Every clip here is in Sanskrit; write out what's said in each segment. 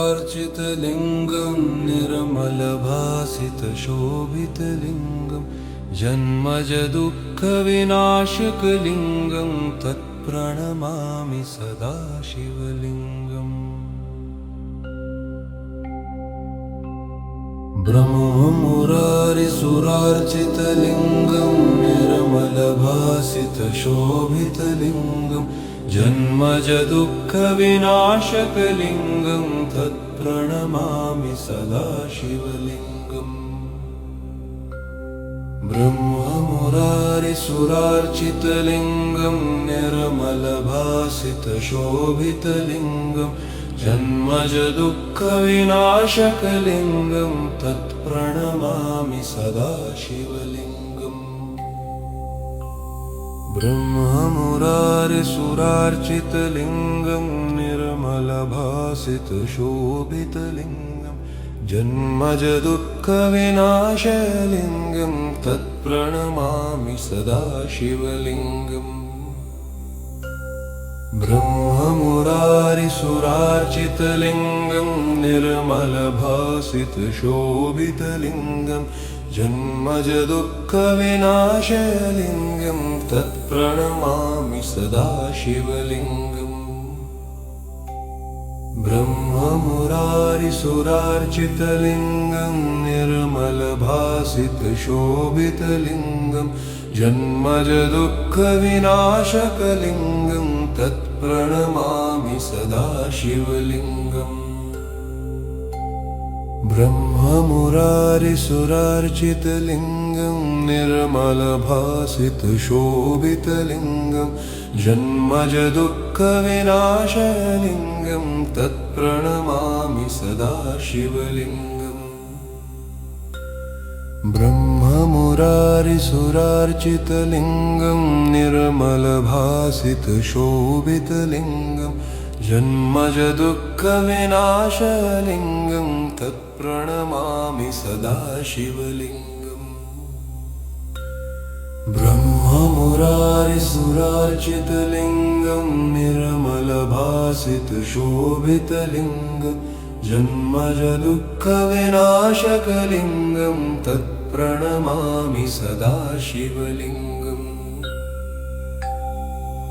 सुरार्चितलिङ्गं निर्मलभासितशोभितलिङ्गं जन्मजदुःखविनाशकलिङ्गं तत्प्रणमामि सदा शिवलिङ्गम्। ब्रह्ममुरारिसुरार्चितलिङ्गं निर्मलभासितशोभितलिङ्गं जन्मजदुःखविनाशकलिङ्गं तत्प्रणमामि सदा शिवलिङ्गम्। ब्रह्ममुरारिसुरार्चितलिङ्गं निर्मलभासितशोभितलिङ्गं जन्मजदुःखविनाशकलिङ्गं तत्प्रणमामि सदा शिवलिङ्गम्। ब्रह्ममुरारिसुरार्चितलिङ्गं निर्मलभासितशोभितलिङ्गं जन्मजदुःखविनाशलिङ्गं तत्प्रणमामि सदा शिवलिङ्गम्। ब्रह्ममुरारिसुरार्चितलिङ्गं निर्मलभासितशोभितलिङ्गं जन्मजदुःखविनाशलिङ्गं तत्प्रणमामि सदा शिवलिङ्गम्। ब्रह्ममुरारिसुरार्चितलिङ्गं निर्मलभासितशोभितलिङ्गं जन्मजदुःखविनाशकलिङ्गं तत्प्रणमामि सदा शिवलिङ्गम्। ब्रह्ममुरारिसुरार्चितलिङ्गं निर्मलभासितशोभितलिङ्गं जन्मजदुःखविनाशलिङ्गं तत्प्रणमामि सदा शिवलिङ्गम्। ब्रह्ममुरारिसुरार्चितलिङ्गं निर्मलभासितशोभितलिङ्गं जन्मजदुःखविनाशलिङ्गं तत्प्रणमामि सदा शिवलिङ्गम्। ब्रह्ममुरारिसुरार्चितलिङ्गं निर्मलभासितशोभितलिङ्गं जन्मजदुःखविनाशकलिङ्गं तत्प्रणमामि सदा शिवलिङ्गम्।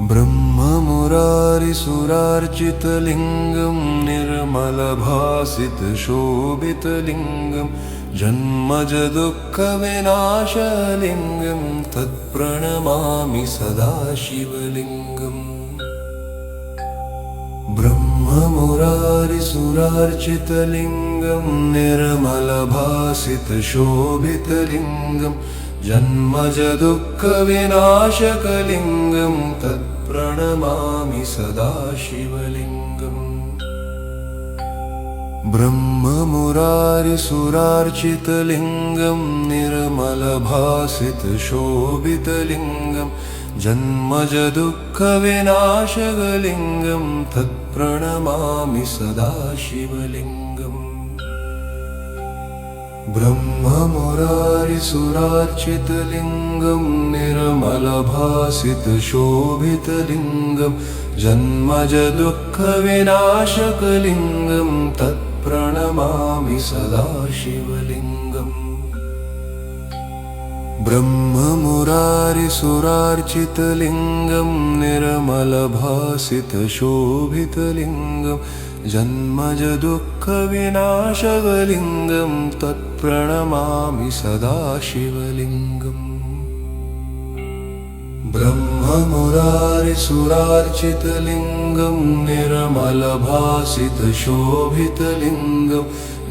ब्रह्ममुरारिसुरार्चितलिङ्गं निर्मलभासितशोभितलिङ्गं जन्मजदुःखविनाशलिङ्गं तत्प्रणमामि सदा शिवलिङ्गम्। ब्रह्ममुरारिसुरार्चितलिङ्गं निर्मलभासितशोभितलिङ्गं जन्मजदुःखविनाशकलिङ्गं तत्प्रणमामि सदा शिवलिङ्गम्। ब्रह्ममुरारिसुरार्चितलिङ्गं निर्मलभासितशोभितलिङ्गं जन्मजदुःखविनाशकलिङ्गं तत्प्रणमामि सदा शिवलिङ्गम्। ब्रह्ममुरारिसुरार्चितलिङ्गं निर्मलभासितशोभितलिङ्गं जन्मजदुःखविनाशकलिङ्गं तत्प्रणमामि सदा शिवलिङ्गम्। ब्रह्ममुरारिसुरार्चितलिङ्गं निर्मलभासितशोभितलिङ्गं जन्मजदुःखविनाशकलिङ्गं तत्प्रणमामि सदा शिवलिङ्गम्। ब्रह्ममुरारिसुरार्चितलिङ्गं निर्मलभासितशोभितलिङ्गं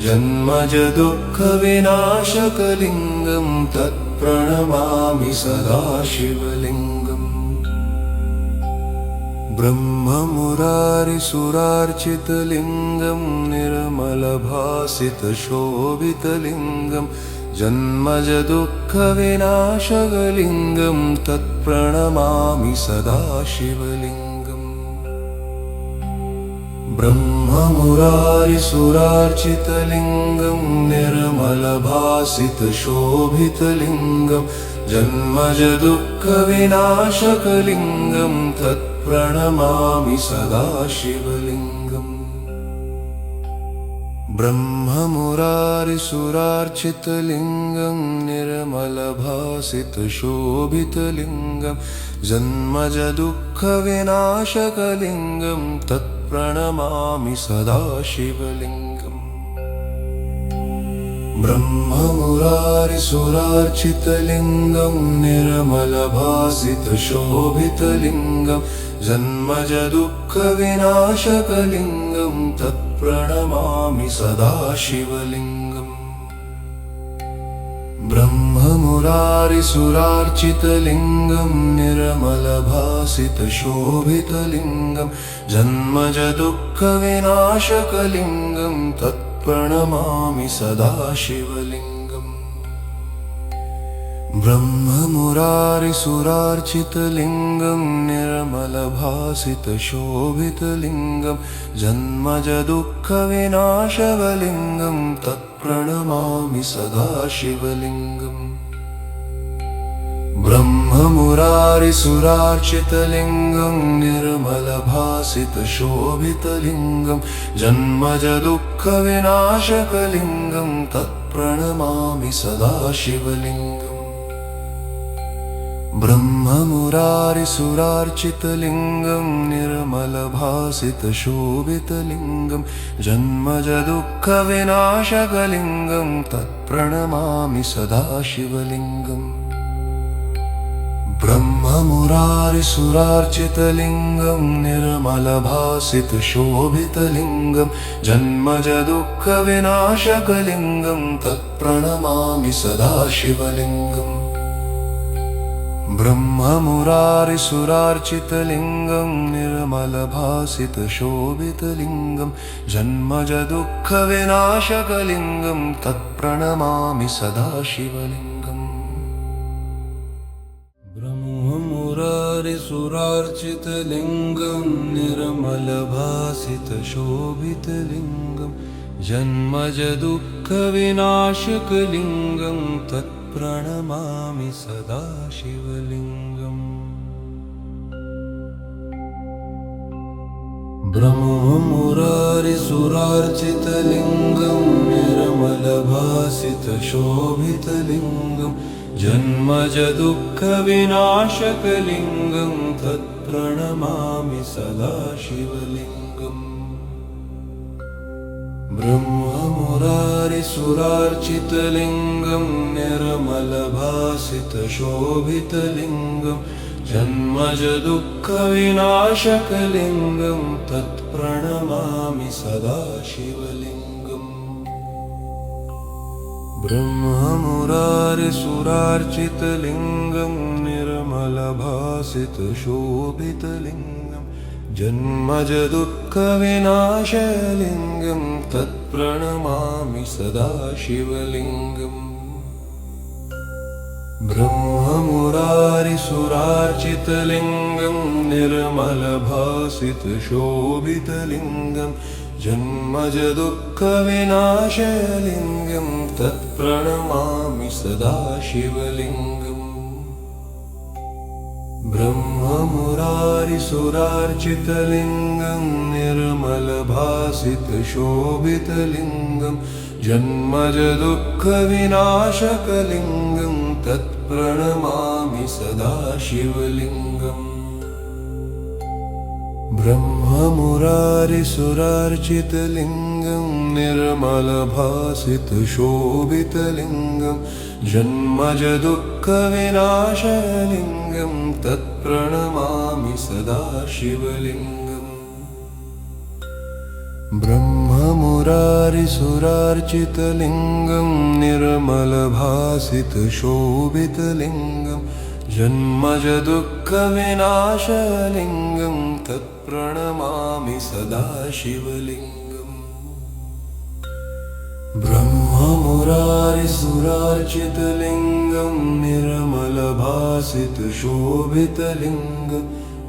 जन्मजदुःखविनाशकलिङ्गं तत्प्रणमामि सदा शिवलिङ्गम्। ब्रह्ममुरारिसुरार्चितलिङ्गं निर्मलभासितशोभितलिङ्गं जन्मजदुःखविनाशकलिङ्गं तत्प्रणमामि सदा शिवलिङ्गम्। ब्रह्ममुरारिसुरार्चितलिङ्गं निर्मलभासितशोभितलिङ्गं जन्मजदुःखविनाशकलिङ्गं तत्प्रणमामि सदा शिवलिङ्गम्। ब्रह्ममुरारिसुरार्चितलिङ्गं निर्मलभासितशोभितलिङ्गं जन्मजदुःखविनाशकलिङ्गं तत्प्रणमामि सदा शिवलिङ्गम्। ब्रह्ममुरारिसुरार्चितलिङ्गं निर्मलभासितशोभितलिङ्गं जन्मजदुःखविनाशकलिङ्गं तत्प्रणमामि सदा शिवलिङ्गम्। ब्रह्ममुरारिसुरार्चितलिङ्गं निर्मलभासितशोभितलिङ्गं जन्मजदुःखविनाशकलिङ्गं तत्प्रणमामि सदा शिवलिङ्गम्। ब्रह्ममुरारिसुरार्चितलिङ्गं निर्मलभासितशोभितलिङ्गं जन्मजदुःखविनाशकलिङ्गं तत्प्रणमामि सदा शिवलिङ्गम्। ब्रह्ममुरारिसुरार्चितलिङ्गं निर्मलभासितशोभितलिङ्गं जन्मजदुःखविनाशकलिङ्गं तत्प्रणमामि सदा शिवलिङ्गम्। ब्रह्ममुरारिसुरार्चितलिङ्गं निर्मलभासितशोभितलिङ्गं जन्मजदुःखविनाशकलिङ्गं तत्प्रणमामि सदा शिवलिङ्गम्। ब्रह्ममुरारिसुरार्चितलिङ्गं निर्मलभासितशोभितलिङ्गं जन्मजदुःखविनाशकलिङ्गं तत्प्रणमामि सदा शिवलिङ्गम्। ब्रह्ममुरारिसुरार्चितलिङ्गं निर्मलभासितशोभितलिङ्गं जन्मजदुःखविनाशकलिङ्गं तत्प्रणमामि सदा शिवलिङ्गम्। ब्रह्ममुरारिसुरार्चितलिङ्गं निर्मलभासितशोभितलिङ्गं जन्मजदुःखविनाशकलिङ्गं तत्प्रणमामि सदा शिवलिङ्गम्। ब्रह्ममुरारिसुरार्चितलिङ्गं निर्मलभासितशोभितलिङ्गं जन्मजदुःखविनाशकलिङ्गं तत्प्रणमामि सदा शिवलिङ्गम्। ब्रह्ममुरारिसुरार्चितलिङ्गं निर्मलभासितशोभितलिङ्गं जन्मजदुःखविनाशकलिङ्गं तत्प्रणमामि सदा शिवलिङ्गम्। ब्रह्ममुरारिसुरार्चितलिङ्गं निर्मलभासितशोभितलिङ्गं जन्मजदुःखविनाशकलिङ्गं तत्प्रणमामि सदा शिवलिङ्गम्। ब्रह्ममुरारिसुरार्चितलिङ्गं निर्मलभासितशोभितलिङ्गं जन्मजदुःखविनाशकलिङ्गं तत्प्रणमामि सदा शिवलिङ्गम्। ब्रह्ममुरारिसुरार्चितलिङ्गं निर्मलभासितशोभितलिङ्गं जन्मजदुःखविनाशकलिङ्गं तत्प्रणमामि सदा शिवलिङ्गम्। ब्रह्ममुरारिसुरार्चितलिङ्गं निर्मलभासितशोभितलिङ्गं जन्मजदुःखविनाशकलिङ्गं तत्प्रणमामि सदा शिवलिङ्गम्। ब्रह्ममुरारिसुरार्चितलिङ्गं निर्मलभासितशोभितलिङ्गं जन्मजदुःखविनाशकलिङ्गं तत्प्रणमामि सदा शिवलिङ्गम्। ब्रह्ममुरारिसुरार्चितलिङ्गं निर्मलभासितशोभितलिङ्गं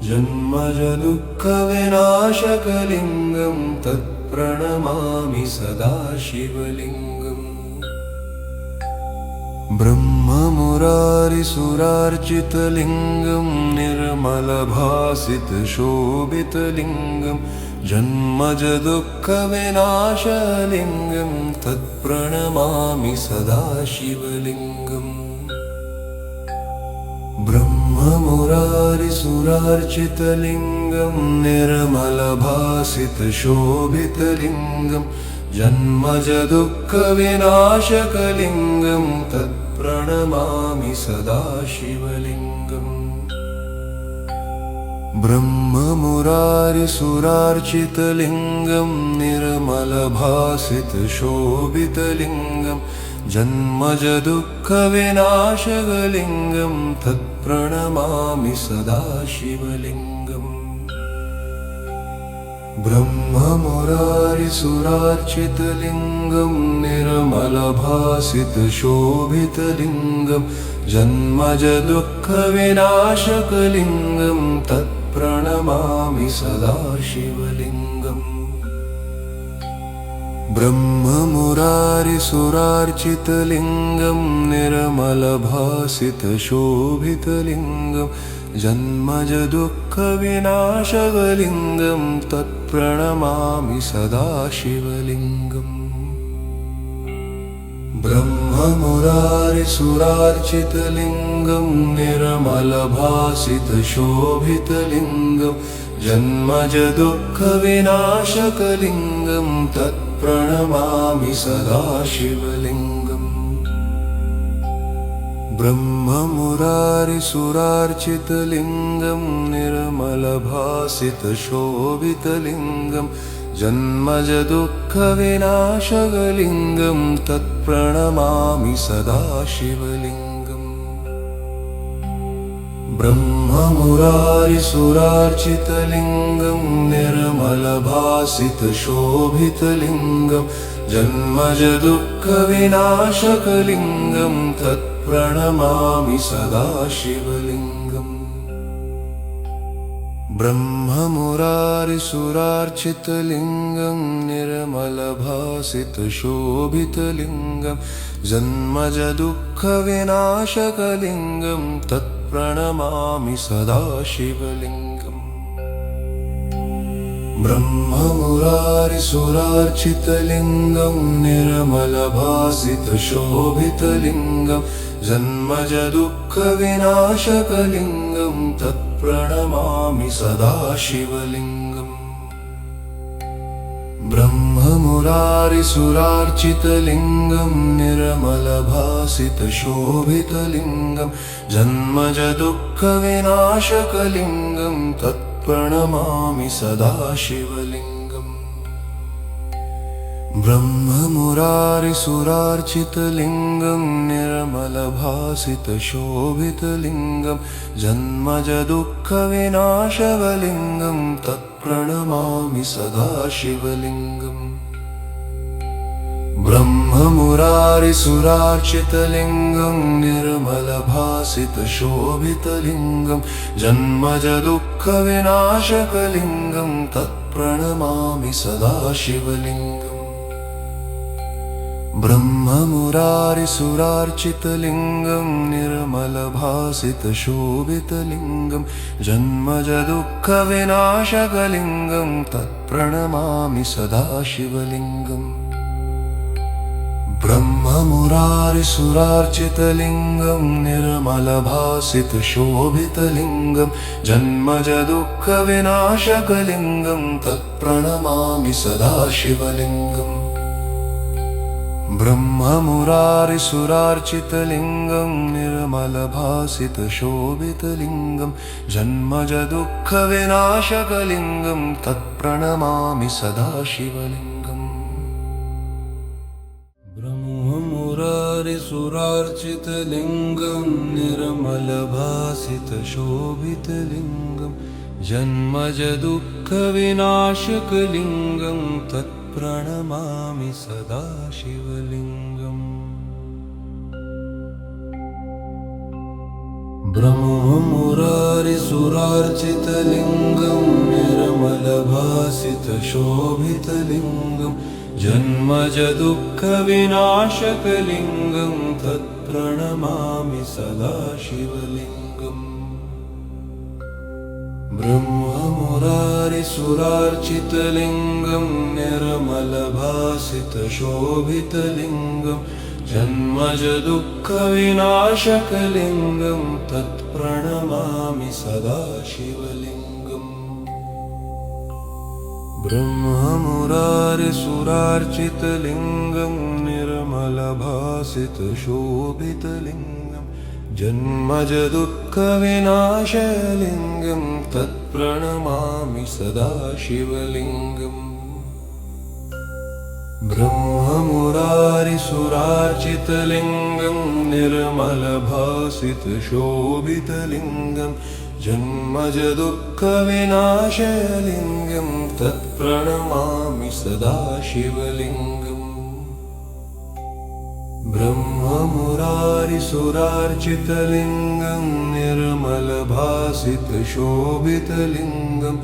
जन्मजदुःखविनाशकलिङ्गं तत्प्रणमामि सदा शिवलिङ्गम्। ब्रह्ममुरारिसुरार्चितलिङ्गं निर्मलभासितशोभितलिङ्गं जन्मज दुःखविनाशलिङ्गं तत्प्रणमामि सदा शिवलिङ्गम् ब्रह्ममुरारिसुरार्चितलिङ्गं निर्मलभासितशोभितलिङ्गं जन्मज दुःखविनाशकलिङ्गं तत्प्रणमामि सदा शिवलिङ्गम् ब्रह्ममुरारिसुरार्चितलिङ्गं निर्मलभासितशोभितलिङ्गं जन्मज दुःखविनाशकलिङ्गं तत्प्रणमामि सदा शिवलिङ्गम् ब्रह्ममुरारिसुरार्चितलिङ्गं निर्मलभासितशोभितलिङ्गं जन्मज दुःखविनाशकलिङ्गं तत्प्रणमामि सदा शिवलिङ्गम् ब्रह्ममुरारिसुरार्चितलिङ्गं निर्मलभासितशोभितलिङ्गं जन्मज दुःखविनाशकलिङ्गं तत्प्रणमामि सदा शिवलिङ्गम् ब्रह्ममुरारिसुरार्चितलिङ्गं निर्मलभासितशोभितलिङ्गं जन्मज दुःखविनाशकलिङ्गं तत्प्रणमामि सदा शिवलिङ्गम् ब्रह्ममुरारिसुरार्चितलिङ्गं निर्मलभासितशोभितलिङ्गं जन्मज दुःखविनाशकलिङ्गं तत्प्रणमामि सदा शिवलिङ्गम् ब्रह्ममुरारिसुरार्चितलिङ्गं निर्मलभासितशोभितलिङ्गं जन्मज दुःखविनाशकलिङ्गं तत्प्रणमामि सदा शिवलिङ्गम् ब्रह्ममुरारिसुरार्चितलिङ्गं निर्मलभासितशोभितलिङ्गं जन्मज दुःखविनाशकलिङ्गं तत्प्रणमामि सदा शिवलिङ्गम् ब्रह्ममुरारिसुरार्चितलिङ्गं निर्मलभासितशोभितलिङ्गं जन्मज दुःखविनाशकलिङ्गं तत्प्रणमामि सदा शिवलिङ्गम् ब्रह्ममुरारिसुरार्चितलिङ्गं निर्मलभासितशोभितलिङ्गं जन्मज दुःखविनाशकलिङ्गं तत्प्रणमामि सदा शिवलिङ्गम् ब्रह्ममुरारिसुरार्चितलिङ्गं निर्मलभासितशोभितलिङ्गं जन्मज दुःखविनाशकलिङ्गं तत्प्रणमामि सदा शिवलिङ्गम् ब्रह्ममुरारिसुरार्चितलिङ्गं निर्मलभासितशोभितलिङ्गं जन्मज दुःखविनाशकलिङ्गं तत्प्रणमामि सदा शिवलिङ्गम् ब्रह्ममुरारिसुरार्चितलिङ्गं निर्मलभासितशोभितलिङ्गं जन्मज दुःखविनाशकलिङ्गं तत्प्रणमामि सदा शिवलिङ्गम् ब्रह्ममुरारिसुरार्चितलिङ्गं निर्मलभासितशोभितलिङ्गं जन्मज दुःखविनाशकलिङ्गं तत्प्रणमामि सदा शिवलिङ्गम् ब्रह्ममुरारिसुरार्चितलिङ्गं निर्मलभासितशोभितलिङ्गं जन्मज दुःखविनाशकलिङ्गं तत्प्रणमामि सदा शिवलिङ्गम् ब्रह्ममुरारिसुरार्चितलिङ्गं निर्मलभासितशोभितलिङ्गं जन्मज दुःखविनाशकलिङ्गं तत्प्रणमामि सदा शिवलिङ्गम् ब्रह्ममुरारिसुरार्चितलिङ्गं निर्मलभासितशोभितलिङ्गं जन्मज दुःखविनाशकलिङ्गं तत्प्रणमामि सदा शिवलिङ्गम् ब्रह्ममुरारिसुरार्चितलिङ्गं निर्मलभासितशोभितलिङ्गं जन्मजदुःखविनाशकलिङ्गं तत्प्रणमामि सदा शिवलिङ्गम्। ब्रह्ममुरारिसुरार्चितलिङ्गं निर्मलभासितशोभितलिङ्गं जन्मजदुःखविनाशलिङ्गं तत्प्रणमामि सदा शिवलिङ्गम्। ब्रह्ममुरारिसुरार्चितलिङ्गं निर्मलभासितशोभितलिङ्गं जन्मजदुःखविनाशलिङ्गं तत्प्रणमामि सदा शिवलिङ्गम्। ब्रह्ममुरारिसुरार्चितलिङ्गं निर्मलभासितशोभितलिङ्गं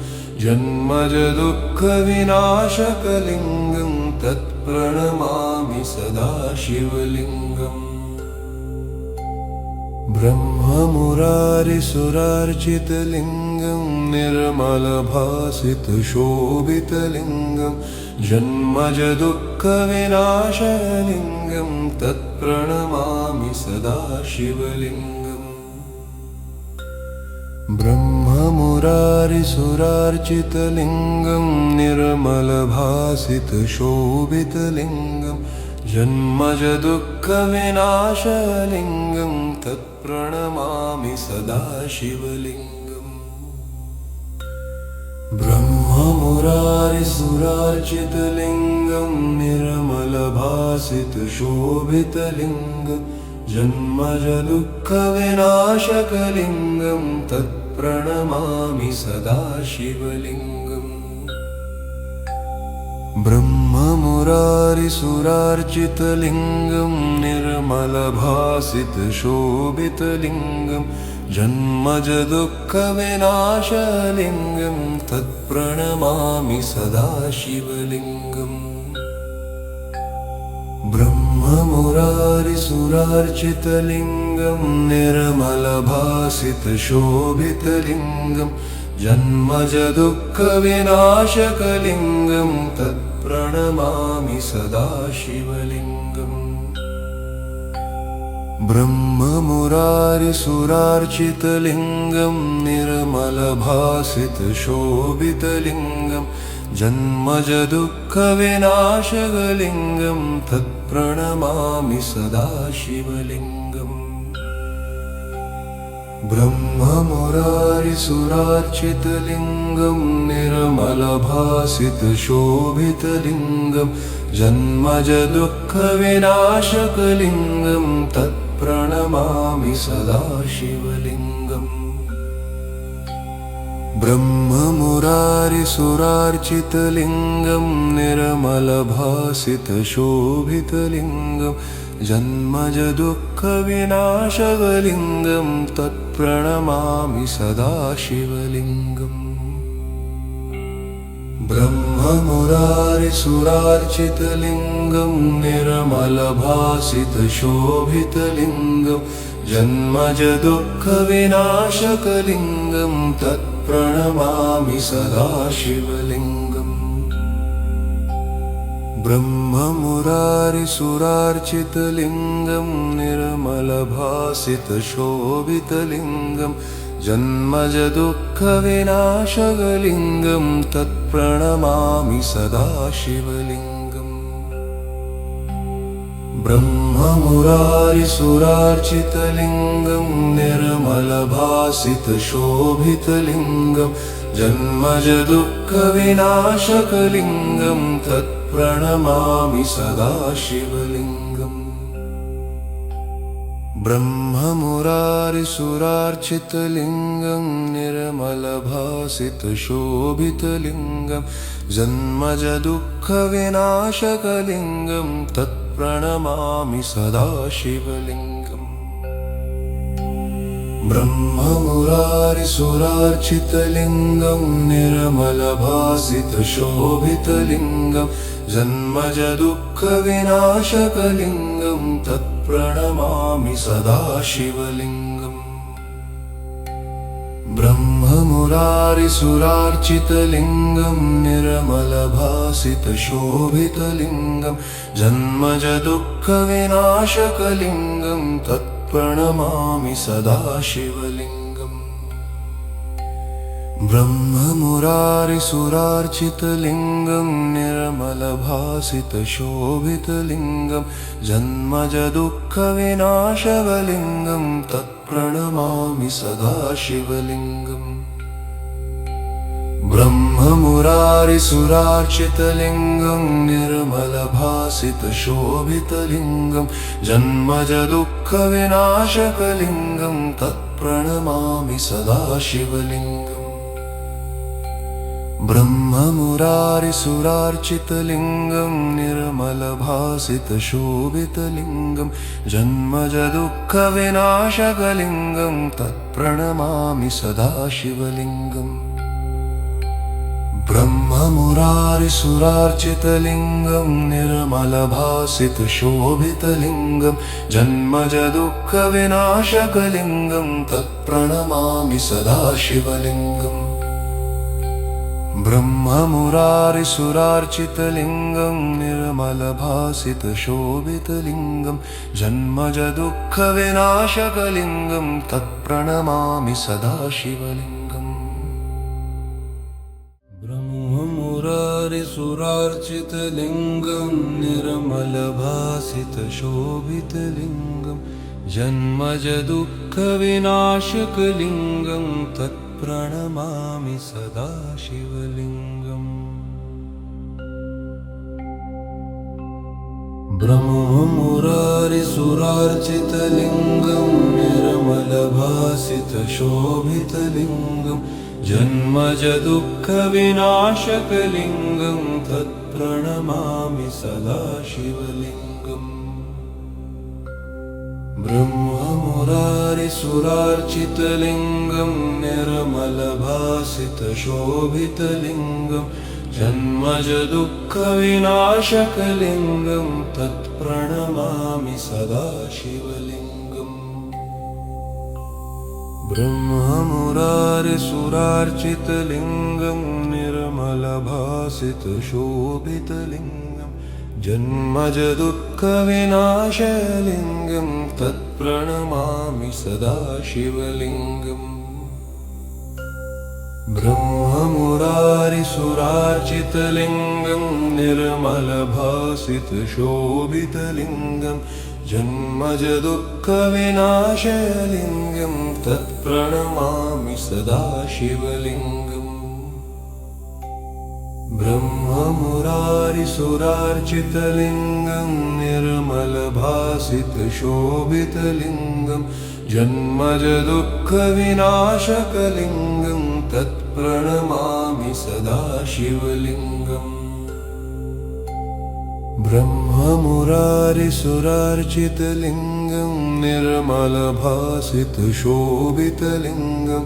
जन्मजदुःखविनाशकलिङ्गं तत्प्रणमामि सदा शिवलिङ्गम्। ब्रह्ममुरारिसुरार्चितलिङ्गं निर्मलभासितशोभितलिङ्गं जन्मजदुःखविनाशलिङ्गं तत्प्रणमामि सदा शिवलिङ्गम्। ब्रह्ममुरारिसुरार्चितलिङ्गं निर्मलभासितशोभितलिङ्गं जन्मजदुःखविनाशलिङ्गं तत्प्रणमामि सदा शिवलिङ्गम्। ब्रह्ममुरारिसुरार्चितलिङ्गं निर्मलभासितशोभितलिङ्गं जन्मजदुःखविनाशकलिङ्गं तत्प्रणमामि सदा शिवलिङ्गम्। ब्रह्ममुरारिसुरार्चितलिङ्गं निर्मलभासितशोभितलिङ्गं जन्मजदुःखविनाशलिङ्गं तत्प्रणमामि सदा शिवलिङ्गम्। ब्रह्ममुरारिसुरार्चितलिङ्गं निर्मलभासितशोभितलिङ्गं जन्मजदुःखविनाशकलिङ्गं तत्प्रणमामि सदा शिवलिङ्गम्। ब्रह्ममुरारिसुरार्चितलिङ्गं निर्मलभासितशोभितलिङ्गं जन्मजदुःखविनाशकलिङ्गं तत्प्रणमामि सदा शिवलिङ्गम्। ब्रह्ममुरारिसुरार्चितलिङ्गं निर्मलभासितशोभितलिङ्गं जन्मजदुःखविनाशकलिङ्गं तत्प्रणमामि सदा शिवलिङ्गम्। ब्रह्ममुरारिसुरार्चितलिङ्गं निर्मलभासितशोभितलिङ्गं जन्मजदुःखविनाशकलिङ्गं तत्प्रणमामि सदा शिवलिङ्गम्। ब्रह्ममुरारिसुरार्चितलिङ्गं निर्मलभासितशोभितलिङ्गं जन्मजदुःखविनाशकलिङ्गं तत्प्रणमामि सदा शिवलिङ्गम्। ब्रह्ममुरारिसुरार्चितलिङ्गं निर्मलभासितशोभितलिङ्गं जन्मजदुःखविनाशकलिङ्गं तत्प्रणमामि सदा शिवलिङ्गम्। ब्रह्ममुरारिसुरार्चितलिङ्गं निर्मलभासितशोभितलिङ्गं जन्मजदुःखविनाशकलिङ्गं तत्प्रणमामि सदा शिवलिङ्गम्। ब्रह्ममुरारिसुरार्चितलिङ्गं निर्मलभासितशोभितलिङ्गं जन्मजदुःखविनाशकलिङ्गं तत्प्रणमामि सदा शिवलिङ्गम्। ब्रह्ममुरारिसुरार्चितलिङ्गं निर्मलभासितशोभितलिङ्गं जन्मजदुःखविनाशकलिङ्गं तत्प्रणमामि सदा शिवलिङ्गम्। ब्रह्ममुरारिसुरार्चितलिङ्गं निर्मलभासितशोभितलिङ्गं जन्मजदुःखविनाशकलिङ्गं तत्प्रणमामि सदा शिवलिङ्गम्। ब्रह्ममुरारिसुरार्चितलिङ्गं निर्मलभासितशोभितलिङ्गं जन्मजदुःखविनाशकलिङ्गं तत्प्रणमामि सदा शिवलिङ्गम्। ब्रह्ममुरारिसुरार्चितलिङ्गं निर्मलभासितशोभितलिङ्गं जन्मजदुःखविनाशकलिङ्गं तत्प्रणमामि सदा शिवलिङ्गम्। ब्रह्ममुरारिसुरार्चितलिङ्गं निर्मलभासितशोभितलिङ्गं जन्मजदुःखविनाशकलिङ्गं तत्प्रणमामि सदा शिवलिङ्गम्। ब्रह्ममुरारिसुरार्चितलिङ्गं निर्मलभासितशोभितलिङ्गं जन्मजदुःखविनाशकलिङ्गं तत्प्रणमामि सदा शिवलिङ्गम्। ब्रह्ममुरारिसुरार्चितलिङ्गं निर्मलभासितशोभितलिङ्गं जन्मजदुःखविनाशकलिङ्गं तत्प्रणमामि सदा शिवलिङ्गम्। ब्रह्ममुरारिसुरार्चितलिङ्गं निर्मलभासितशोभितलिङ्गं जन्मजदुःखविनाशकलिङ्गं तत्प्रणमामि सदा शिवलिङ्गम्। ब्रह्ममुरारिसुरार्चितलिङ्गं निर्मलभासितशोभितलिङ्गं जन्मजदुःखविनाशकलिङ्गं तत्प्रणमामि सदा शिवलिङ्गम्। ब्रह्ममुरारिसुरार्चितलिङ्गं निर्मलभासितशोभितलिङ्गं जन्मजदुःखविनाशकलिङ्गं तत्प्रणमामि सदा शिवलिङ्गम्। ब्रह्ममुरारिसुरार्चितलिङ्गं निर्मलभासितशोभितलिङ्गं जन्मजदुःखविनाशलिङ्गं तत्प्रणमामि सदा शिवलिङ्गम्। ब्रह्ममुरारिसुरार्चितलिङ्गं निर्मलभासितशोभितलिङ्गं जन्मजदुःखविनाशलिङ्गं तत्प्रणमामि सदा शिवलिङ्गम्। ब्रह्ममुरारिसुरार्चितलिङ्गं निर्मलभासितशोभितलिङ्गं जन्मजदुःखविनाशकलिङ्गं तत्प्रणमामि सदा शिवलिङ्गम्। ब्रह्ममुरारिसुरार्चितलिङ्गं निर्मलभासितशोभितलिङ्गं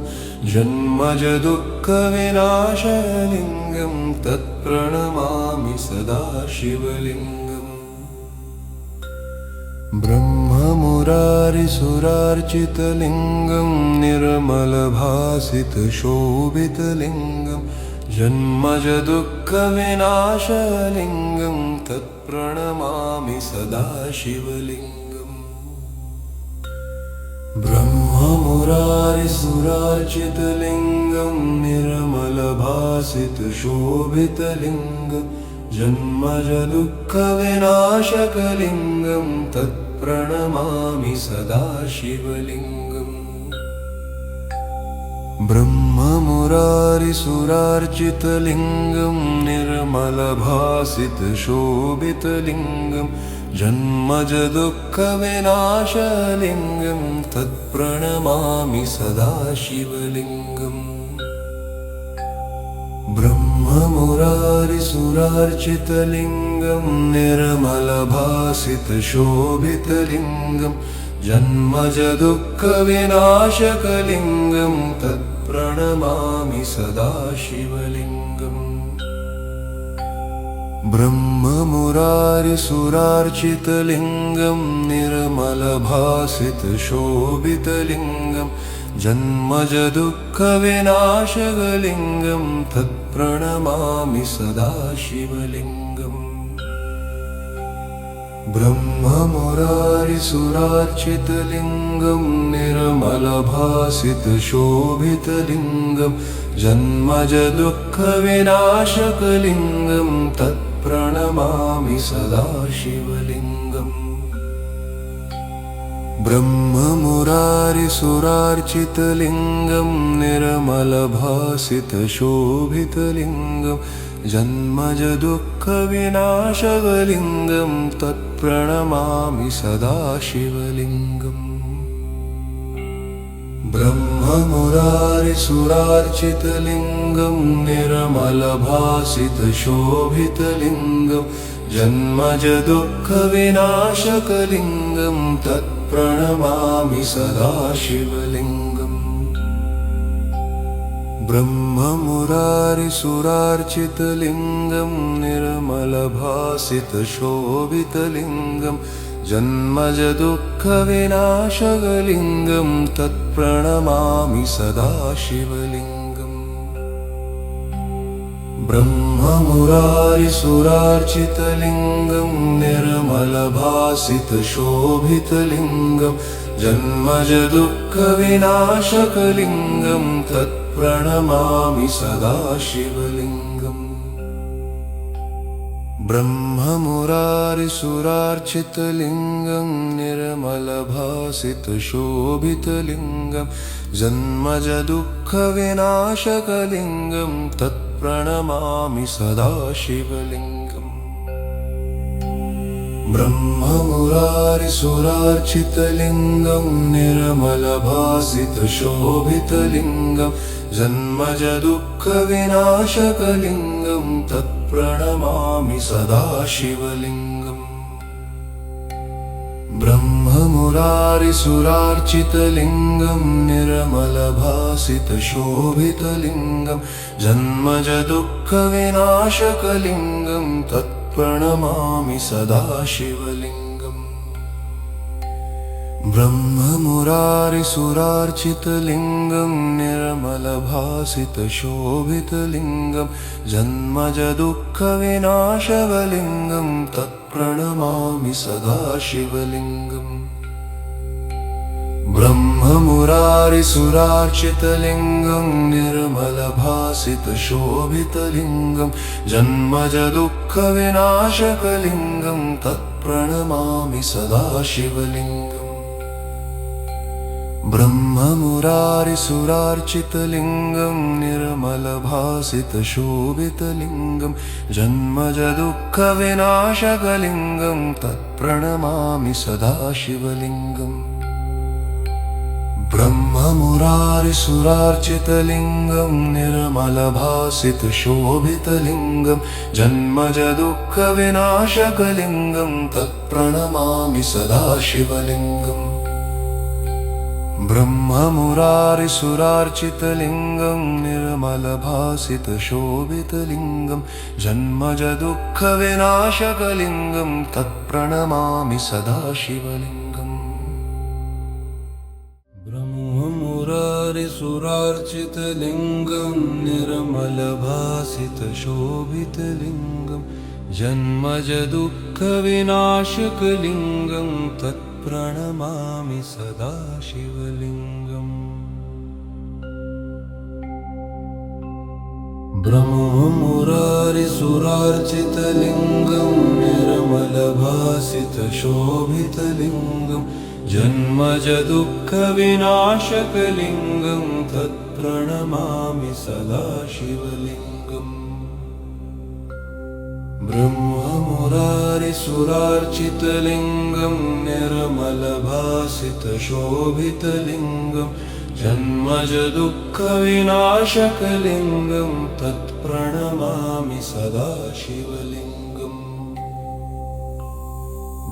जन्मजदुःखविनाशलिङ्गं तत्प्रणमामि सदा शिवलिङ्गम्। ब्रह्ममुरारिसुरार्चितलिङ्गं निर्मलभासितशोभितलिङ्गं जन्मजदुःखविनाशलिङ्गं तत्प्रणमामि सदा शिवलिङ्गम्। ब्रह्ममुरारिसुरार्चितलिङ्गं निर्मलभासितशोभितलिङ्गं जन्मजदुःखविनाशकलिङ्गं तत्प्रणमामि सदा शिवलिङ्गम्। ब्रह्ममुरारिसुरार्चितलिङ्गं निर्मलभासितशोभितलिङ्गं जन्मजदुःखविनाशलिङ्गं तत्प्रणमामि सदा शिवलिङ्गम्। ब्रह्ममुरारिसुरार्चितलिङ्गं निर्मलभासितशोभितलिङ्गं जन्मजदुःखविनाशकलिङ्गं तत्प्रणमामि सदा शिवलिङ्गम्। ब्रह्ममुरारिसुरार्चितलिङ्गं निर्मलभासितशोभितलिङ्गं जन्मज दुःखविनाशकलिङ्गं तत्प्रणमामि सदा शिवलिङ्गम् ब्रह्ममुरारिसुरार्चितलिङ्गं निर्मलभासितशोभितलिङ्गं जन्मज दुःखविनाशकलिङ्गं तत्प्रणमामि सदा शिवलिङ्गम् ब्रह्ममुरारिसुरार्चितलिङ्गं निर्मलभासितशोभितलिङ्गं जन्मज दुःखविनाशकलिङ्गं तत्प्रणमामि सदा शिवलिङ्गम् ब्रह्ममुरारिसुरार्चितलिङ्गं निर्मलभासितशोभितलिङ्गं जन्मज दुःखविनाशकलिङ्गं तत्प्रणमामि सदा शिवलिङ्गम् ब्रह्ममुरारिसुरार्चितलिङ्गं निर्मलभासितशोभितलिङ्गं जन्मज दुःखविनाशकलिङ्गं तत्प्रणमामि सदा शिवलिङ्गम् ब्रह्ममुरारिसुरार्चितलिङ्गं निर्मलभासितशोभितलिङ्गं जन्मज दुःखविनाशकलिङ्गं तत्प्रणमामि सदा शिवलिङ्गम् ब्रह्ममुरारिसुरार्चितलिङ्गं निर्मलभासितशोभितलिङ्गं जन्मज दुःखविनाशकलिङ्गं तत्प्रणमामि सदा शिवलिङ्गम् ब्रह्ममुरारिसुरार्चितलिङ्गं निर्मलभासितशोभितलिङ्गं जन्मज दुःखविनाशकलिङ्गं तत्प्रणमामि सदा शिवलिङ्गम् ब्रह्ममुरारिसुरार्चितलिङ्गं निर्मलभासितशोभितलिङ्गं जन्मज दुःखविनाशकलिङ्गं तत्प्रणमामि सदा शिवलिङ्गम् ब्रह्ममुरारिसुरार्चितलिङ्गं निर्मलभासितशोभितलिङ्गं जन्मज दुःखविनाशकलिङ्गं तत्प्रणमामि सदा शिवलिङ्गम् ब्रह्ममुरारिसुरार्चितलिङ्गं निर्मलभासितशोभितलिङ्गं जन्मज दुःखविनाशकलिङ्गं तत्प्रणमामि सदा शिवलिङ्गम् ब्रह्ममुरारिसुरार्चितलिङ्गं निर्मलभासितशोभितलिङ्गं जन्मज दुःखविनाशकलिङ्गं तत्प्रणमामि सदा शिवलिङ्गम् ब्रह्ममुरारिसुरार्चितलिङ्गं निर्मलभासितशोभितलिङ्गं जन्मज दुःखविनाशकलिङ्गं तत्प्रणमामि सदा शिवलिङ्गम् ब्रह्ममुरारिसुरार्चितलिङ्गं निर्मलभासितशोभितलिङ्गं जन्मज दुःखविनाशकलिङ्गं तत्प्रणमामि सदा शिवलिङ्गम् ब्रह्ममुरारिसुरार्चितलिङ्गं निर्मलभासितशोभितलिङ्गं जन्मज दुःखविनाशकलिङ्गं तत्प्रणमामि सदा शिवलिङ्गम् ब्रह्ममुरारिसुरार्चितलिङ्गं निर्मलभासितशोभितलिङ्गं जन्मज दुःखविनाशकलिङ्गं तत्प्रणमामि सदा शिवलिङ्गम् ब्रह्ममुरारिसुरार्चितलिङ्गं निर्मलभासितशोभितलिङ्गं जन्मज दुःखविनाशकलिङ्गं तत्प्रणमामि सदा शिवलिङ्गम्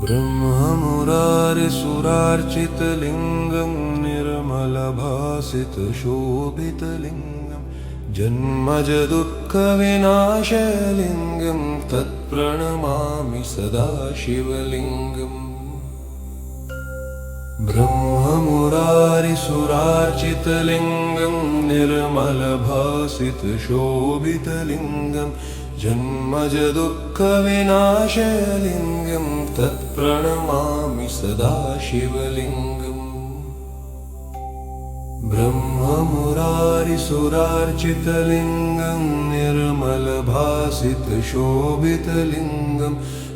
ब्रह्ममुरारिसुरार्चितलिङ्गं निर्मलभासितशोभितलिङ्गं जन्मज दुःखविनाशलिङ्गं तत्प्रणमामि सदा शिवलिङ्गम् ब्रह्म ब्रह्ममुरारिसुरार्चितलिङ्गं निर्मलभासितशोभितलिङ्गं जन्मजदुःखविनाशलिङ्गं तत्प्रणमामि सदा शिवलिङ्गम् ब्रह्ममुरारिसुरार्चितलिङ्गं निर्मलभासितशोभितलिङ्गं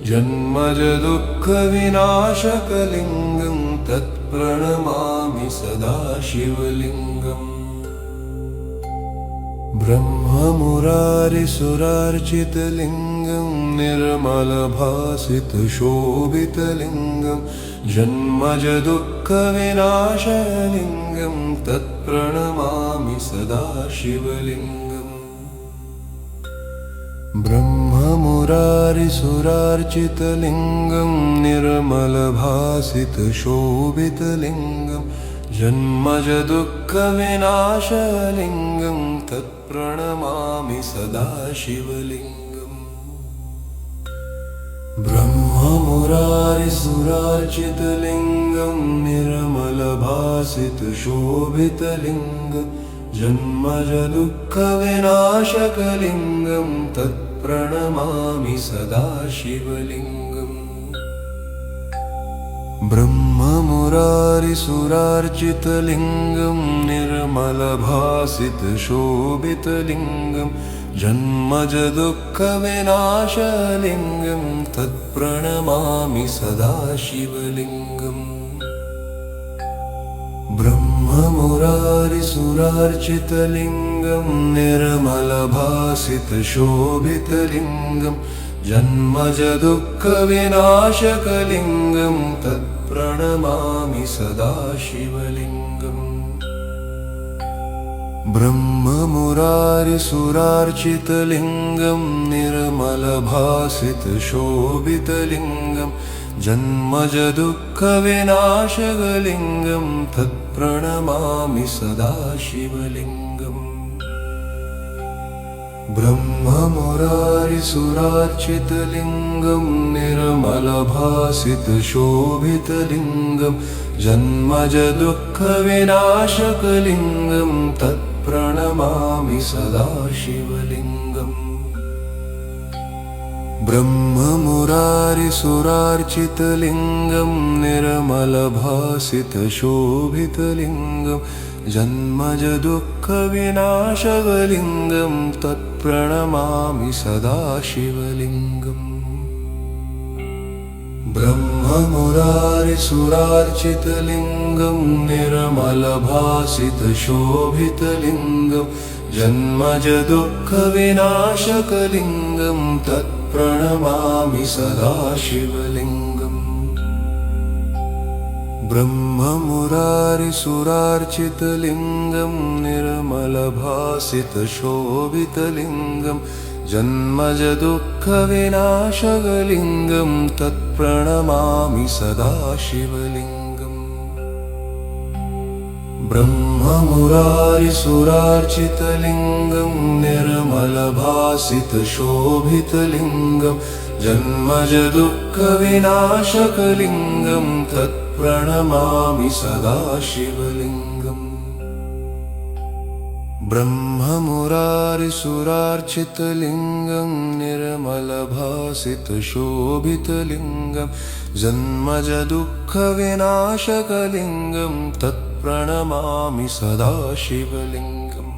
जन्मजदुःखविनाशकलिङ्गं तत्प्रणमामि सदा शिवलिङ्गम् ब्रह्ममुरारिसुरार्चितलिङ्गं निर्मलभासितशोभितलिङ्गं जन्मजदुःखविनाशलिङ्गं तत्प्रणमामि सदा शिवलिङ्गम् ब्रह्ममुरारिसुरार्चितलिङ्गं निर्मलभासितशोभितलिङ्गं जन्मजदुःखविनाशलिङ्गं तत्प्रणमामि सदा शिवलिङ्गम् ब्रह्ममुरारिसुरार्चितलिङ्गं निर्मलभासितशोभितलिङ्गं जन्मजदुःखविनाशकलिङ्गं तत्प्रणमामि सदा शिवलिङ्गम् ब्रह्ममुरारिसुरार्चितलिङ्गं निर्मलभासितशोभितलिङ्गं जन्मजदुःखविनाशलिङ्गं तत्प्रणमामि सदा शिवलिङ्गम् ब्रह्ममुरारिसुरार्चितलिङ्गं निर्मलभासितशोभितलिङ्गं जन्मजदुःखविनाशकलिङ्गं तत्प्रणमामि सदा शिवलिङ्गम् ब्रह्ममुरारिसुरार्चितलिङ्गं निर्मलभासितशोभितलिङ्गं जन्मजदुःखविनाशकलिङ्गं तत्प्रणमामि सदा शिवलिङ्गम् ब्रह्ममुरारिसुरार्चितलिङ्गं निर्मलभासितशोभितलिङ्गं जन्मजदुःखविनाशकलिङ्गं तत्प्रणमामि सदा शिवलिङ्गम् ब्रह्ममुरारिसुरार्चितलिङ्गं निर्मलभासितशोभितलिङ्गं जन्मजदुःखविनाशकलिङ्गं तत्प्रणमामि सदा शिवलिङ्गम् ब्रह्ममुरारिसुरार्चितलिङ्गं निर्मलभासितशोभितलिङ्गं जन्मजदुःखविनाशकलिङ्गं तत्प्रणमामि सदा शिवलिङ्गम् ब्रह्ममुरारिसुरार्चितलिङ्गं निर्मलभासितशोभितलिङ्गं जन्मजदुःखविनाशकलिङ्गं तत्प्रणमामि सदा शिवलिङ्गम् ब्रह्ममुरारिसुरार्चितलिङ्गं निर्मलभासितशोभितलिङ्गं जन्मजदुःखविनाशकलिङ्गं तत्प्रणमामि सदा शिवलिङ्गम् ब्रह्ममुरारिसुरार्चितलिङ्गं निर्मलभासितशोभितलिङ्गं जन्मजदुःखविनाशकलिङ्गं तत्प्रणमामि सदा शिवलिङ्गम्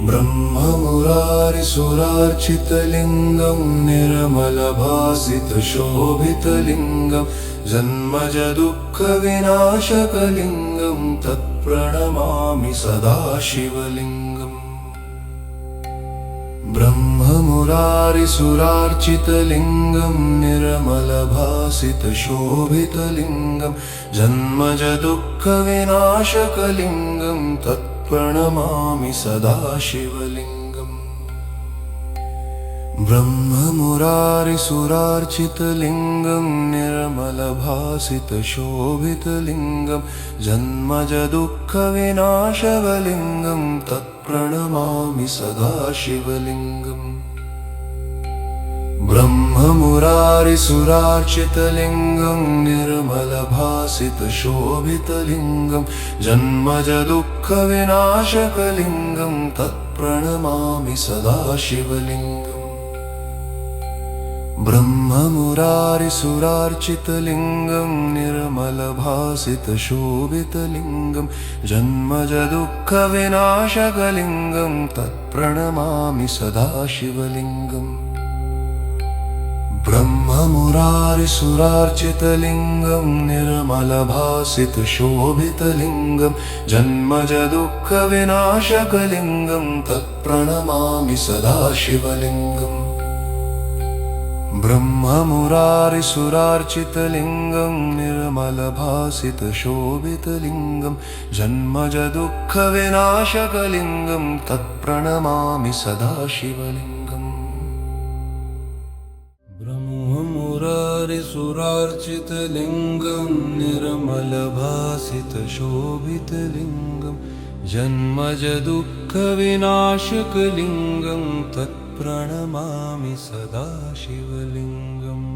ब्रह्ममुरारिसुरार्चितलिङ्गं निर्मलभासितशोभितलिङ्गं जन्मजदुःखविनाशकलिङ्गं तत्प्रणमामि सदा शिवलिङ्गम् ब्रह्ममुरारिसुरार्चितलिङ्गं निर्मलभासितशोभितलिङ्गं जन्मजदुःखविनाशकलिङ्गं तत्प्रणमामि सदा शिवलिङ्गम् ब्रह्ममुरारिसुरार्चितलिङ्गं निर्मलभासितशोभितलिङ्गं जन्मजदुःखविनाशकलिङ्गं तत्प्रणमामि सदा शिवलिङ्गम् ब्रह्ममुरारिसुरार्चितलिङ्गं निर्मलभासितशोभितलिङ्गं निर्मलभासितशोभितलिङ्गं जन्मजदुःखविनाशकलिङ्गं तत्प्रणमामि सदा शिवलिङ्गम् ब्रह्ममुरारिसुरार्चितलिङ्गं निर्मलभासितशोभितलिङ्गं जन्मजदुःखविनाशकलिङ्गं तत्प्रणमामि सदा शिवलिङ्गम् ब्रह्ममुरारिसुरार्चितलिङ्गं निर्मलभासितशोभितलिङ्गं जन्मजदुःखविनाशकलिङ्गं तत्प्रणमामि सदा शिवलिङ्गम् ब्रह्ममुरारिसुरार्चितलिङ्गं निर्मलभासितशोभितलिङ्गं जन्मजदुःखविनाशकलिङ्गं तत्प्रणमामि सदा शिवलिङ्गम् ब्रह्ममुरारिसुरार्चितलिङ्गं निर्मलभासितशोभितलिङ्गं जन्मजदुःखविनाशकलिङ्गं तत्प्रणमामि सदा शिवलिङ्गम्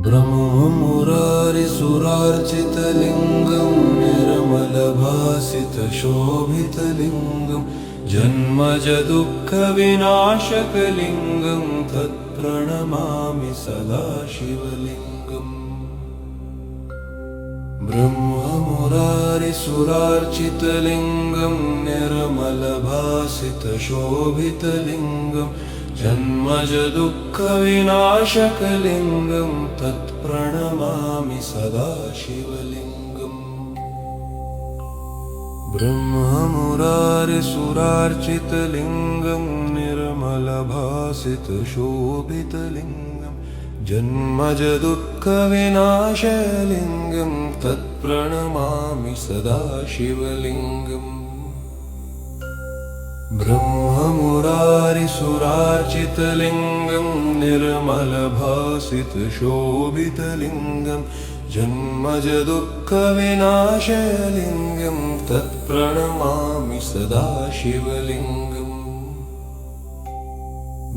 ब्रह्ममुरारिसुरार्चितलिङ्गं निर्मलभासितशोभितलिङ्गं जन्मजदुःखविनाशकलिङ्गं तत्प्रणमामि सदा शिवलिङ्गम् ब्रह्ममुरारिसुरार्चितलिङ्गं निर्मलभासितशोभितलिङ्गं जन्मजदुःखविनाशकलिङ्गं तत्प्रणमामि सदा शिवलिङ्गम् ब्रह्ममुरारिसुरार्चितलिङ्गं निर्मलभासितशोभितलिङ्गं जन्मजदुःखविनाशलिङ्गं तत्प्रणमामि सदा शिवलिङ्गम् ब्रह्ममुरारिसुरार्चितलिङ्गं निर्मलभासितशोभितलिङ्गं जन्मजदुःखविनाशलिङ्गं तत्प्रणमामि सदा शिवलिङ्गम्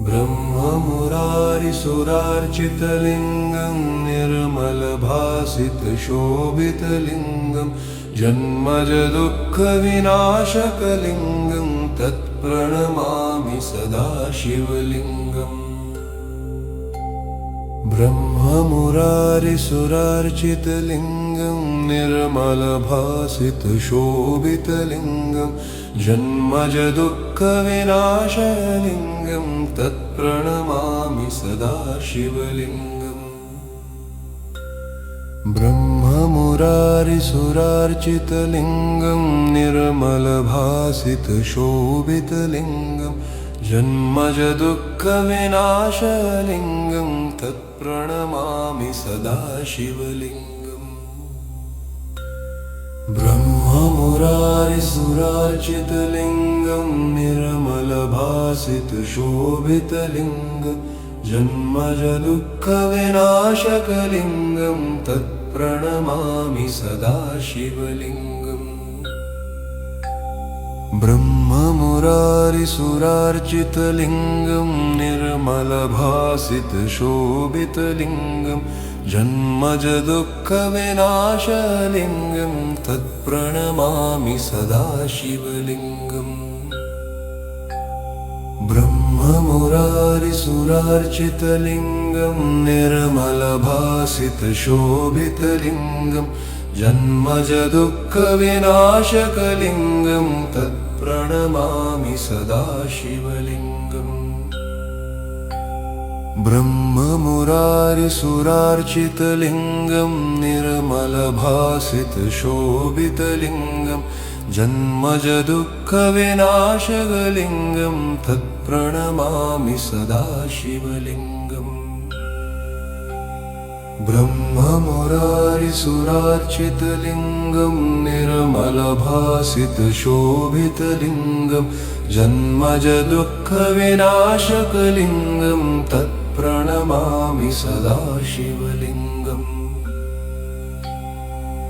ब्रह्ममुरारिसुरार्चितलिङ्गं निर्मलभासितशोभितलिङ्गं जन्मजदुःखविनाशकलिङ्गं तत्प्रणमामि सदा शिवलिङ्गम् ब्रह्ममुरारिसुरार्चितलिङ्गं निर्मलभासितशोभितलिङ्गं जन्मजदुःखविनाशलिङ्गं तत्प्रणमामि सदा शिवलिङ्गम् ब्रह्ममुरारिसुरार्चितलिङ्गं निर्मलभासितशोभितलिङ्गं जन्मजदुःखविनाशलिङ्गं तत्प्रणमामि सदा शिवलिङ्गम् ब्रह्ममुरारिसुरार्चितलिङ्गं निर्मलभासितशोभितलिङ्गं जन्मजदुःखविनाशकलिङ्गं तत्प्रणमामि सदा शिवलिङ्गम् ब्रह्ममुरारिसुरार्चितलिङ्गं निर्मलभासितशोभितलिङ्गं जन्मजदुःखविनाशलिङ्गं तत्प्रणमामि सदा शिवलिङ्गम् ब्रह्ममुरारिसुरार्चितलिङ्गं निर्मलभासितशोभितलिङ्गं जन्मजदुःखविनाशकलिङ्गं तत्प्रणमामि सदा शिवलिङ्गम् ब्रह्ममुरारिसुरार्चितलिङ्गं निर्मलभासितशोभितलिङ्गं जन्मजदुःखविनाशकलिङ्गं तत्प्रणमामि सदा शिवलिङ्गम् ब्रह्ममुरारिसुरार्चितलिङ्गं निर्मलभासितशोभितलिङ्गं जन्मजदुःखविनाशकलिङ्गं तत्प्रणमामि सदा शिवलिङ्गम्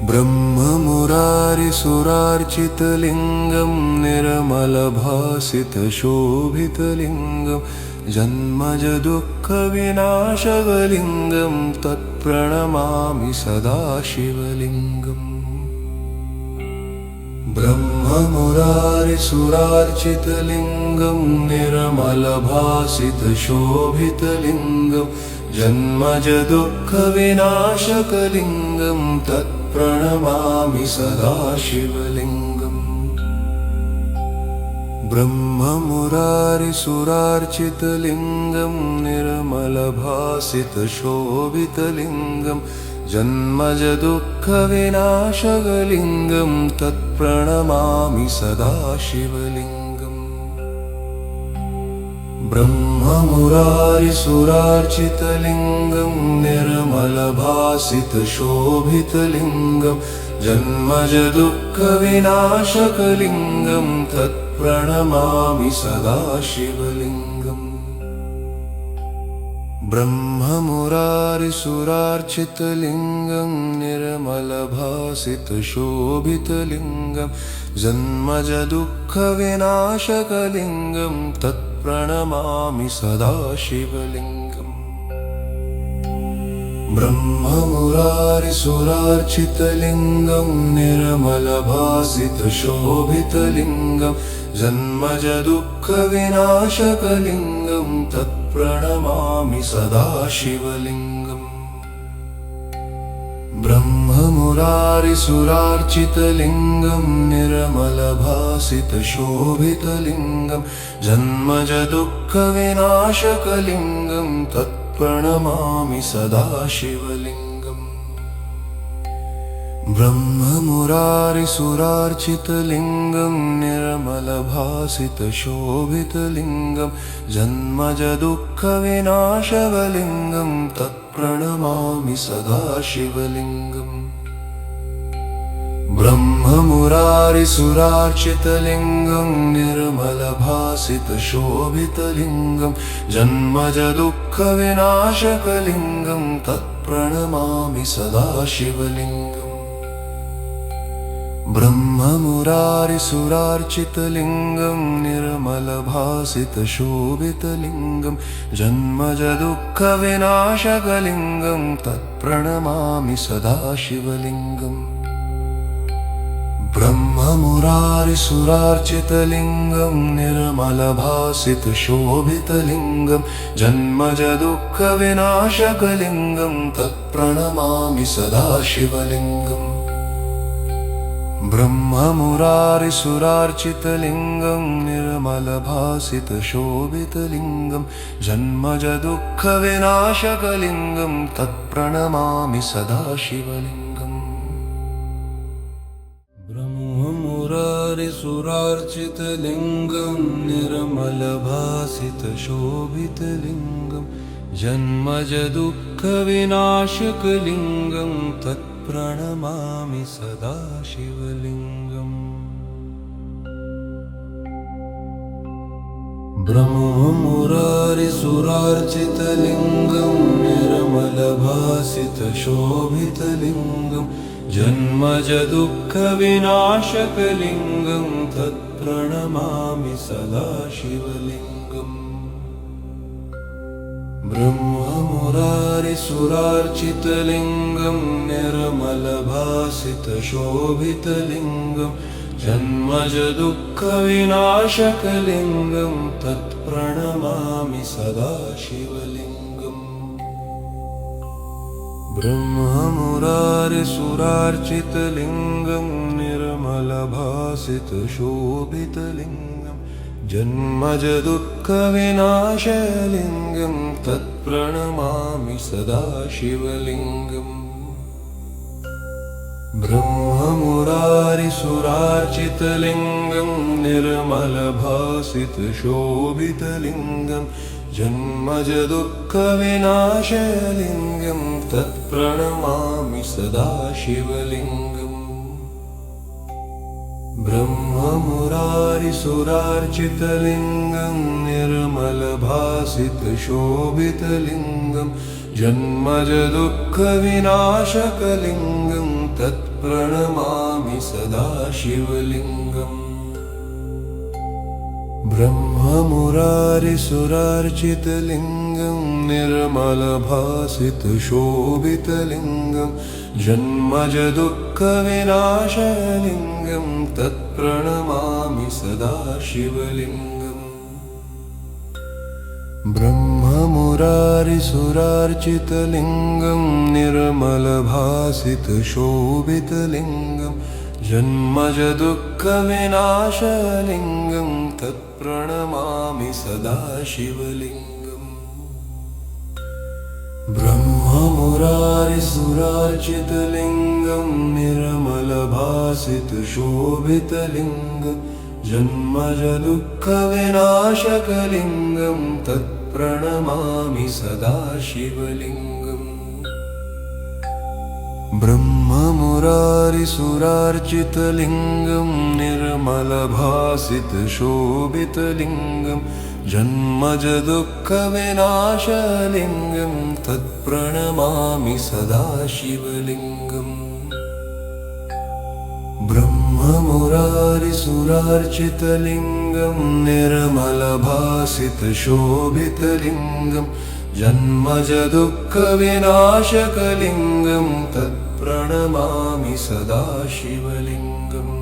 ब्रह्ममुरारिसुरार्चितलिङ्गं निर्मलभासितशोभितलिङ्गं जन्मज दुःखविनाशकलिङ्गं तत्प्रणमामि सदा शिवलिङ्गम् ब्रह्ममुरारिसुरार्चितलिङ्गं निर्मलभासितशोभितलिङ्गं जन्मज दुःखविनाशकलिङ्गं तत्प्रणमामि सदा शिवलिङ्गम् ब्रह्ममुरारिसुरार्चितलिङ्गं निर्मलभासितशोभितलिङ्गं जन्मज दुःखविनाशकलिङ्गं तत्प्रणमामि सदा शिवलिङ्गम् ब्रह्ममुरारिसुरार्चितलिङ्गं निर्मलभासितशोभितलिङ्गं जन्मज दुःखविनाशकलिङ्गं तत्प्रणमामि सदा शिवलिङ्गम् ब्रह्ममुरारिसुरार्चितलिङ्गं निर्मलभासितशोभितलिङ्गं जन्मज दुःखविनाशकलिङ्गं तत्प्रणमामि सदा शिवलिङ्गम् ब्रह्ममुरारिसुरार्चितलिङ्गं निर्मलभासितशोभितलिङ्गं जन्मज दुःखविनाशकलिङ्गं तत्प्रणमामि सदा शिवलिङ्गम् ब्रह्ममुरारिसुरार्चितलिङ्गं निर्मलभासितशोभितलिङ्गं जन्मज दुःखविनाशकलिङ्गं तत्प्रणमामि सदा शिवलिङ्गम् ब्रह्ममुरारिसुरार्चितलिङ्गं निर्मलभासितशोभितलिङ्गं जन्मज दुःखविनाशकलिङ्गं तत्प्रणमामि सदा शिवलिङ्गम् ब्रह्ममुरारिसुरार्चितलिङ्गं निर्मलभासितशोभितलिङ्गं जन्मज दुःखविनाशकलिङ्गं तत्प्रणमामि सदा शिवलिङ्गम् ब्रह्ममुरारिसुरार्चितलिङ्गं निर्मलभासितशोभितलिङ्गं जन्मज दुःखविनाशकलिङ्गं तत्प्रणमामि सदा शिवलिङ्गम् ब्रह्ममुरारिसुरार्चितलिङ्गं निर्मलभासितशोभितलिङ्गं जन्मज दुःखविनाशकलिङ्गं तत्प्रणमामि सदा शिवलिङ्गम् ब्रह्ममुरारिसुरार्चितलिङ्गं निर्मलभासितशोभितलिङ्गं जन्मज दुःखविनाशकलिङ्गं तत्प्रणमामि सदा शिवलिङ्गम् ब्रह्ममुरारिसुरार्चितलिङ्गं निर्मलभासितशोभितलिङ्गं जन्मज दुःखविनाशकलिङ्गं तत्प्रणमामि सदा शिवलिङ्गम् ब्रह्ममुरारिसुरार्चितलिङ्गं निर्मलभासितशोभितलिङ्गं जन्मज दुःखविनाशकलिङ्गं तत्प्रणमामि सदा शिवलिङ्गम् ब्रह्ममुरारिसुरार्चितलिङ्गं निर्मलभासितशोभितलिङ्गं जन्मज दुःखविनाशकलिङ्गं तत्प्रणमामि सदा शिवलिङ्गम् ब्रह्ममुरारिसुरार्चितलिङ्गं निर्मलभासितशोभितलिङ्गं जन्मज दुःखविनाशलिङ्गं तत्प्रणमामि सदा शिवलिङ्गम् ब्रह्ममुरारिसुरार्चितलिङ्गं निर्मलभासितशोभितलिङ्गं जन्मज दुःखविनाशलिङ्गं तत्प्रणमामि सदा शिवलिङ्गम् ब्रह्ममुरारिसुरार्चितलिङ्गं निर्मलभासितशोभितलिङ्गं जन्मज दुःखविनाशकलिङ्गं तत्प्रणमामि सदा शिवलिङ्गम् ब्रह्ममुरारिसुरार्चितलिङ्गं निर्मलभासितशोभितलिङ्गं जन्मजदुःखविनाशलिङ्गं तत्प्रणमामि सदा शिवलिङ्गम्। ब्रह्ममुरारिसुरार्चितलिङ्गं निर्मलभासितशोभितलिङ्गं जन्मजदुःखविनाशलिङ्गं तत्प्रणमामि सदा शिवलिङ्गम्। ब्रह्ममुरारिसुरार्चितलिङ्गं निर्मलभासितशोभितलिङ्गं जन्मजदुःखविनाशकलिङ्गं तत्प्रणमामि सदा शिवलिङ्गम्। ब्रह्ममुरारिसुरार्चितलिङ्गं निर्मलभासितशोभितलिङ्गं जन्मजदुःखविनाशलिङ्गं तत्प्रणमामि सदा शिवलिङ्गम्। ब्रह्ममुरारिसुरार्चितलिङ्गं निर्मलभासितशोभितलिङ्गं जन्मजदुःखविनाशकलिङ्गं तत्प्रणमामि सदा शिवलिङ्गम्।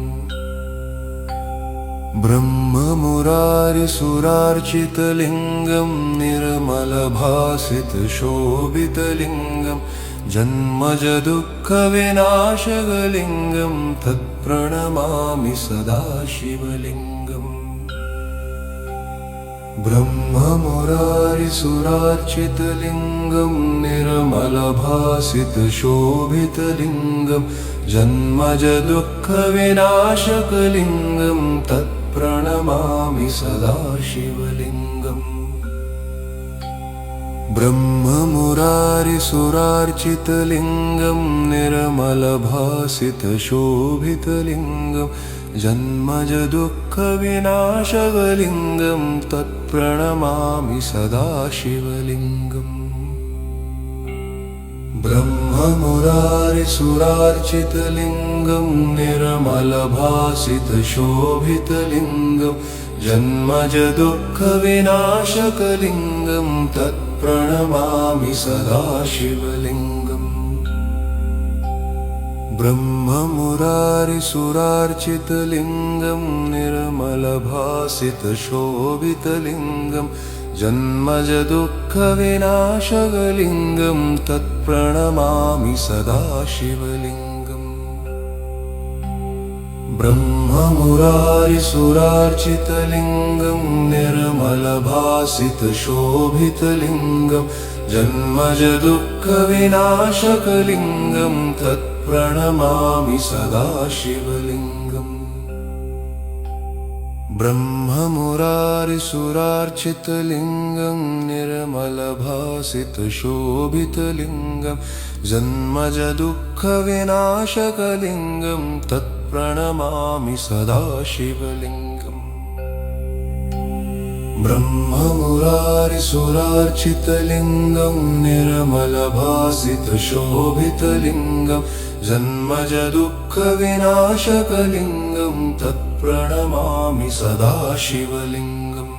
ब्रह्ममुरारिसुरार्चितलिङ्गं निर्मलभासितशोभितलिङ्गं जन्मजदुःखविनाशकलिङ्गं तत्प्रणमामि सदा शिवलिङ्गम्। ब्रह्ममुरारिसुरार्चितलिङ्गं निर्मलभासितशोभितलिङ्गं जन्मजदुःखविनाशकलिङ्गं तत्प्रणमामि सदा शिवलिङ्गम्। ब्रह्ममुरारिसुरार्चितलिङ्गं निर्मलभासितशोभितलिङ्गं जन्मजदुःखविनाशकलिङ्गं तत्प्रणमामि सदा शिवलिङ्गम्। ब्रह्ममुरारिसुरार्चितलिङ्गं निर्मलभासितशोभितलिङ्गं जन्मजदुःखविनाशकलिङ्गं तत्प्रणमामि सदा शिवलिङ्गम्। ब्रह्ममुरारिसुरार्चितलिङ्गं निर्मलभासितशोभितलिङ्गं जन्मजदुःखविनाशकलिङ्गं तत्प्रणमामि सदा शिवलिङ्गम्। ब्रह्ममुरारिसुरार्चितलिङ्गं निर्मलभासितशोभितलिङ्गं जन्मजदुःखविनाशकलिङ्गं तत्प्रणमामि सदा शिवलिङ्गम्। ब्रह्ममुरारिसुरार्चितलिङ्गं निर्मलभासितशोभितलिङ्गं जन्मजदुःखविनाशकलिङ्गं तत्प्रणमामि सदा शिवलिङ्गम्। ब्रह्ममुरारिसुरार्चितलिङ्गं निर्मलभासितशोभितलिङ्गं जन्मजदुःखविनाशकलिङ्गं तत्प्रणमामि सदा शिवलिङ्गम्।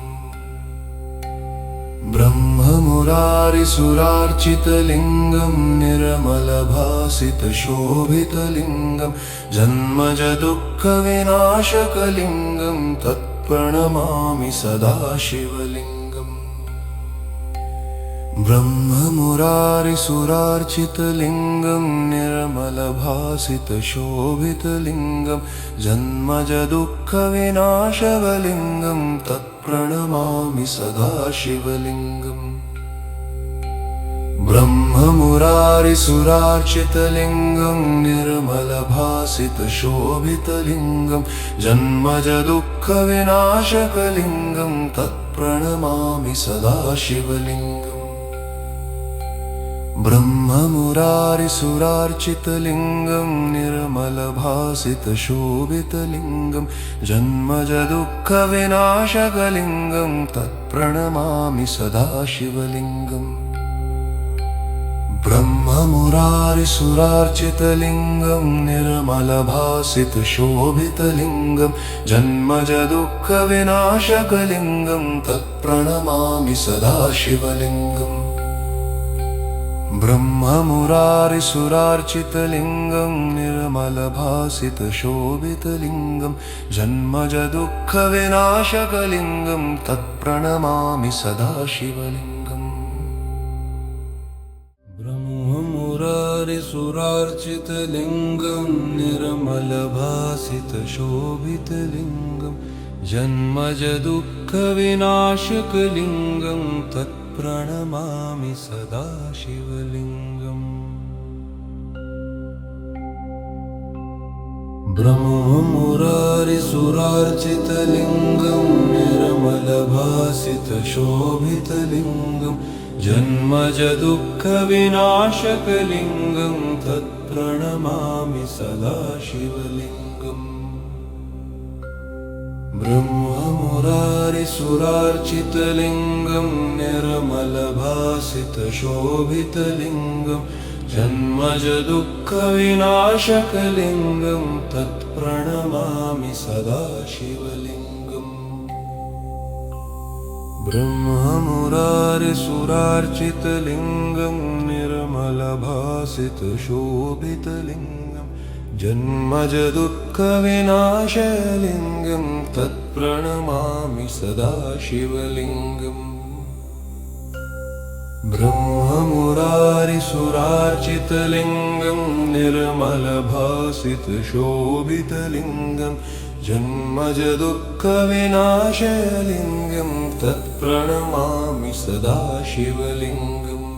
ब्रह्ममुरारिसुरार्चितलिङ्गं निर्मलभासितशोभितलिङ्गं जन्मजदुःखविनाशकलिङ्गं तत्प्रणमामि सदा शिवलिङ्गम्। ब्रह्ममुरारिसुरार्चितलिङ्गं निर्मलभासितशोभितलिङ्गं जन्मजदुःखविनाशकलिङ्गं तत्प्रणमामि सदा शिवलिङ्गम्। ब्रह्ममुरारिसुरार्चितलिङ्गं निर्मलभासितशोभितलिङ्गं जन्मजदुःखविनाशकलिङ्गं तत्प्रणमामि सदा शिवलिङ्गम्। ब्रह्ममुरारिसुरार्चितलिङ्गं निर्मलभासितशोभितलिङ्गं जन्मजदुःखविनाशकलिङ्गं तत्प्रणमामि सदा शिवलिङ्गम्। ब्रह्म ब्रह्ममुरारिसुरार्चितलिङ्गं निर्मलभासितशोभितलिङ्गं जन्मजदुःखविनाशकलिङ्गं तत्प्रणमामि सदा शिवलिङ्गम् ब्रह्ममुरारिसुरार्चितलिङ्गं निर्मलभासितशोभितलिङ्गं जन्मजदुःखविनाशकलिङ्गं तत्प्रणमामि सदा शिवलिङ्गम् ब्रह्ममुरारिसुरार्चितलिङ्गं निर्मलभासितशोभितलिङ्गं जन्मजदुःखविनाशकलिङ्गं तत्प्रणमामि सदा शिवलिङ्गम् ब्रह्ममुरारिसुरार्चितलिङ्गं निर्मलभासितशोभितलिङ्गं जन्मजदुःखविनाशकलिङ्गं तत्प्रणमामि सदा शिवलिङ्गम् ब्रह्ममुरारिसुरार्चितलिङ्गं निर्मलभासितशोभितलिङ्गं जन्मजदुःखविनाशकलिङ्गं तत्प्रणमामि सदा शिवलिङ्गम् ब्रह्ममुरारिसुरार्चितलिङ्गं निर्मलभासितशोभितलिङ्गं जन्मजदुःखविनाशलिङ्गं तत्प्रणमामि सदा शिवलिङ्गम् ब्रह्ममुरारिसुरार्चितलिङ्गं निर्मलभासितशोभितलिङ्गं जन्मजदुःखविनाशलिङ्गं तत्प्रणमामि सदा शिवलिङ्गम्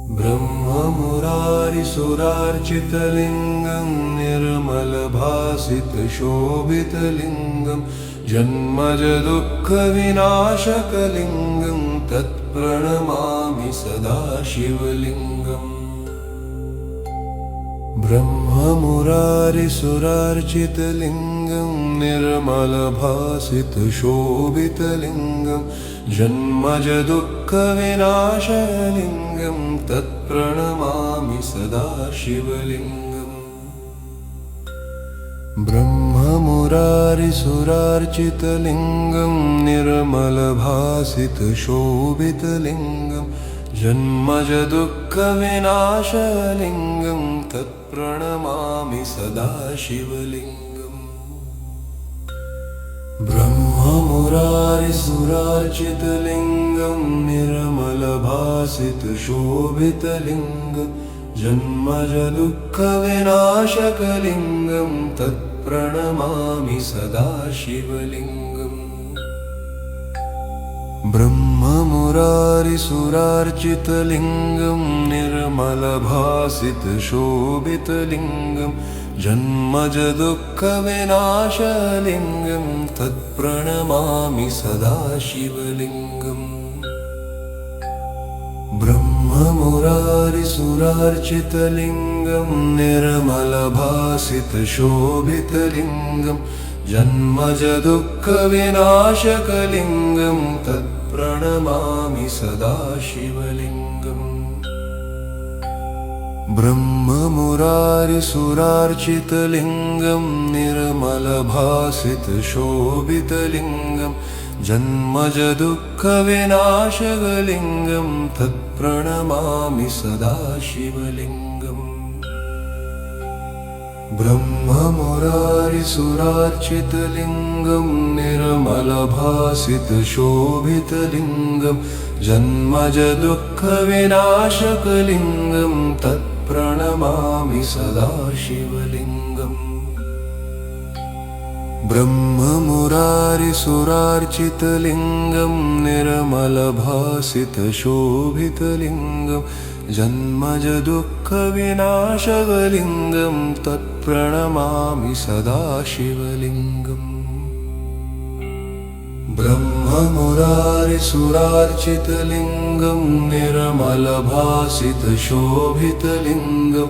ब्रह्ममुरारिसुरार्चितलिङ्गं निर्मलभासितशोभितलिङ्गं जन्मजदुःखविनाशकलिङ्गं तत्प्रणमामि सदा शिवलिङ्गम् ब्रह्ममुरारिसुरार्चितलिङ्गं निर्मलभासितशोभितलिङ्गं जन्मजदुःखविनाशलिङ्गं तत्प्रणमामि सदा शिवलिङ्गम् ब्रह्ममुरारिसुरार्चितलिङ्गं निर्मलभासितशोभितलिङ्गं जन्मजदुःखविनाशलिङ्गं तत्प्रणमामि सदा शिवलिङ्गम् ब्रह्ममुरारिसुरार्चितलिङ्गं निर्मलभासितशोभितलिङ्गं जन्मजदुःखविनाशकलिङ्गं तत्प्रणमामि सदा शिवलिङ्गम् ब्रह्ममुरारिसुरार्चितलिङ्गं निर्मलभासितशोभितलिङ्गं जन्मजदुःखविनाशलिङ्गं तत्प्रणमामि सदा शिवलिङ्गम् ब्रह्ममुरारिसुरार्चितलिङ्गं निर्मलभासितशोभितलिङ्गं जन्मजदुःखविनाशकलिङ्गं तत्प्रणमामि सदा शिवलिङ्गम् ब्रह्ममुरारिसुरार्चितलिङ्गं निर्मलभासितशोभितलिङ्गं जन्मजदुःखविनाशकलिङ्गं तत्प्रणमामि सदा शिवलिङ्गम् ब्रह्ममुरारिसुरार्चितलिङ्गं निर्मलभासितशोभितलिङ्गं जन्मजदुःखविनाशकलिङ्गं तत्प्रणमामि सदा शिवलिङ्गम् ब्रह्ममुरारिसुरार्चितलिङ्गं निर्मलभासितशोभितलिङ्गं जन्मजदुःखविनाशकलिङ्गं तत्प्रणमामि सदा शिवलिङ्गम् ब्रह्ममुरारिसुरार्चितलिङ्गं निर्मलभासितशोभितलिङ्गं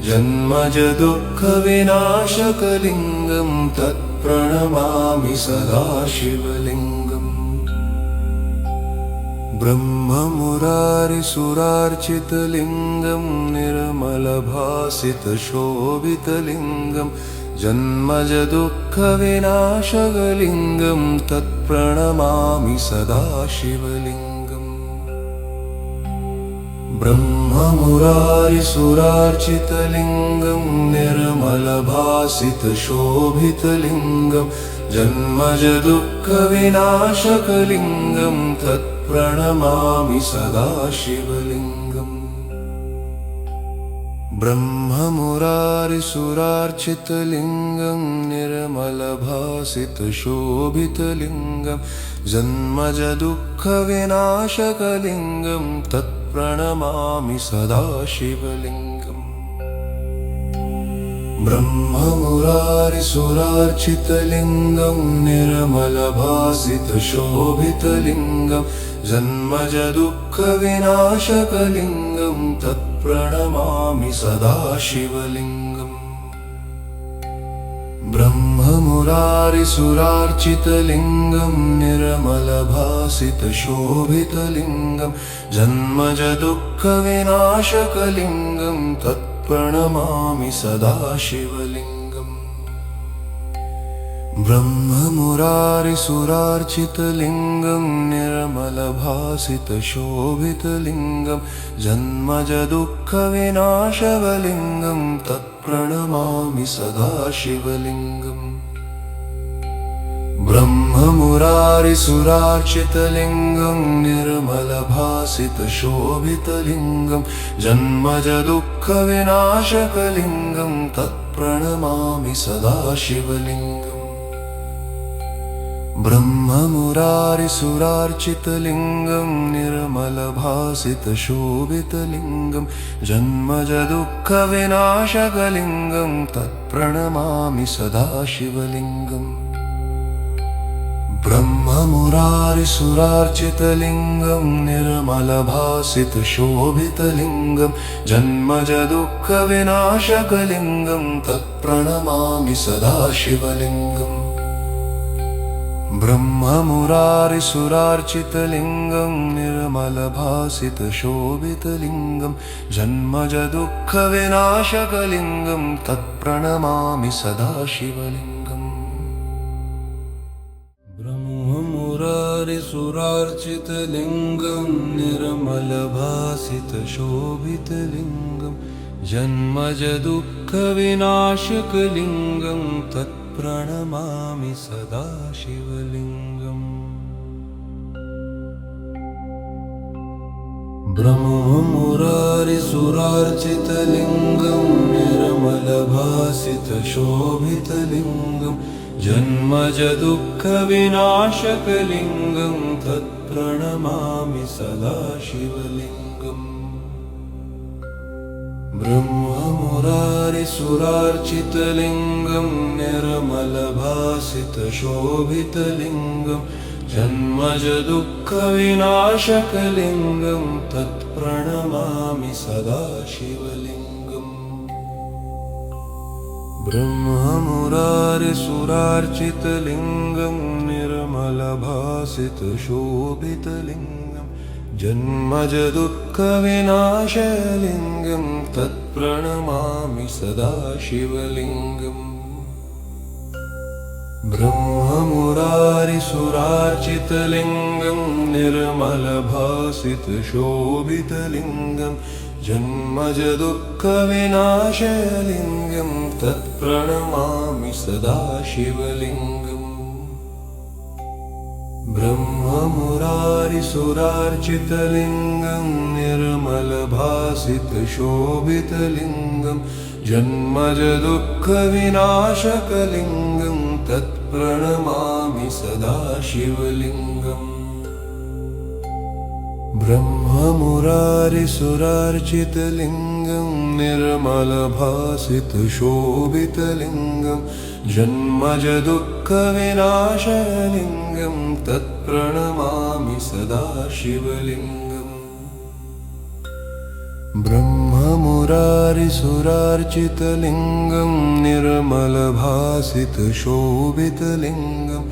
जन्मजदुःखविनाशकलिङ्गं तत्प्रणमामि सदा शिवलिङ्गम् ब्रह्ममुरारिसुरार्चितलिङ्गं निर्मलभासितशोभितलिङ्गं जन्मजदुःखविनाशकलिङ्गं तत्प्रणमामि सदा शिवलिङ्गम्। ब्रह्ममुरारिसुरार्चितलिङ्गं निर्मलभासितशोभितलिङ्गं जन्मजदुःखविनाशकलिङ्गं तत्प्रणमामि सदा शिवलिङ्गम्। ब्रह्ममुरारिसुरार्चितलिङ्गं निर्मलभासितशोभितलिङ्गं जन्मजदुःखविनाशकलिङ्गं तत्प्रणमामि सदा शिवलिङ्गम्। ब्रह्ममुरारिसुरार्चितलिङ्गं निर्मलभासितशोभितलिङ्गं जन्मजदुःखविनाशकलिङ्गं तत्प्रणमामि सदा शिवलिङ्गम्। ब्रह्ममुरारिसुरार्चितलिङ्गं निर्मलभासितशोभितलिङ्गं जन्मजदुःखविनाशकलिङ्गं तत्प्रणमामि सदा शिवलिङ्गम्। ब्रह्ममुरारिसुरार्चितलिङ्गं निर्मलभासितशोभितलिङ्गं जन्मजदुःखविनाशकलिङ्गं तत्प्रणमामि सदा शिवलिङ्गम्। ब्रह्ममुरारिसुरार्चितलिङ्गं निर्मलभासितशोभितलिङ्गं जन्मजदुःखविनाशकलिङ्गं तत्प्रणमामि सदा शिवलिङ्गम्। ब्रह्ममुरारिसुरार्चितलिङ्गं निर्मलभासितशोभितलिङ्गं जन्मजदुःखविनाशकलिङ्गं तत्प्रणमामि सदा शिवलिङ्गम्। ब्रह्ममुरारिसुरार्चितलिङ्गं निर्मलभासितशोभितलिङ्गं जन्मजदुःखविनाशकलिङ्गं तत्प्रणमामि सदा शिवलिङ्गम्। ब्रह्ममुरारिसुरार्चितलिङ्गं निर्मलभासितशोभितलिङ्गं जन्मजदुःखविनाशकलिङ्गं तत्प्रणमामि सदा शिवलिङ्गम्। ब्रह्ममुरारिसुरार्चितलिङ्गं निर्मलभासितशोभितलिङ्गं जन्मजदुःखविनाशकलिङ्गं तत्प्रणमामि सदा शिवलिङ्गम्। ब्रह्ममुरारिसुरार्चितलिङ्गं निर्मलभासितशोभितलिङ्गं जन्मजदुःखविनाशकलिङ्गं तत्प्रणमामि सदा शिवलिङ्गम्। ब्रह्ममुरारिसुरार्चितलिङ्गं निर्मलभासितशोभितलिङ्गं जन्मजदुःखविनाशकलिङ्गं तत्प्रणमामि सदा शिवलिङ्गम्। ब्रह्ममुरारिसुरार्चितलिङ्गं निर्मलभासितशोभितलिङ्गं जन्मजदुःखविनाशकलिङ्गं तत्प्रणमामि सदा शिवलिङ्गम्। ब्रह्ममुरारिसुरार्चितलिङ्गं निर्मलभासितशोभितलिङ्गं जन्मजदुःखविनाशकलिङ्गं तत्प्रणमामि सदा शिवलिङ्गम्। ब्रह्ममुरारिसुरार्चितलिङ्गं निर्मलभासितशोभितलिङ्गं जन्मजदुःखविनाशकलिङ्गं तत्प्रणमामि सदा शिवलिङ्गम्। ब्रह्ममुरारिसुरार्चितलिङ्गं निर्मलभासितशोभितलिङ्गं जन्मजदुःखविनाशकलिङ्गं तत्प्रणमामि सदा शिवलिङ्गम्। ब्रह्ममुरारिसुरार्चितलिङ्गं निर्मलभासितशोभितलिङ्गं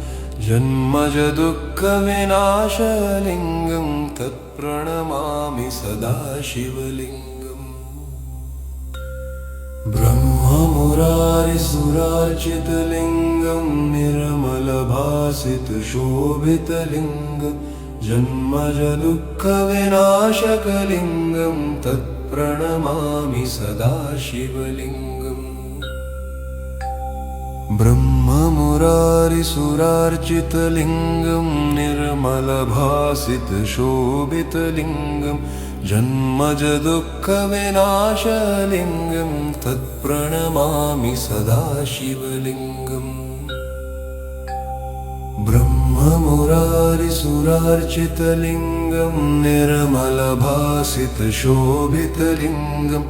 जन्मजदुःखविनाशकलिङ्गं तत्प्रणमामि सदा शिवलिङ्गम् ब्रह्ममुरारिसुरार्चितलिङ्गं निर्मलभासितशोभितलिङ्गं जन्मजदुःखविनाशकलिङ्गं तत्प्रणमामि सदा शिवलिङ्गम् ब्रह्ममुरारिसुरार्चितलिङ्गं निर्मलभासितशोभितलिङ्गं जन्मजदुःखविनाशलिङ्गं तत्प्रणमामि सदा शिवलिङ्गम् ब्रह्ममुरारिसुरार्चितलिङ्गं निर्मलभासितशोभितलिङ्गं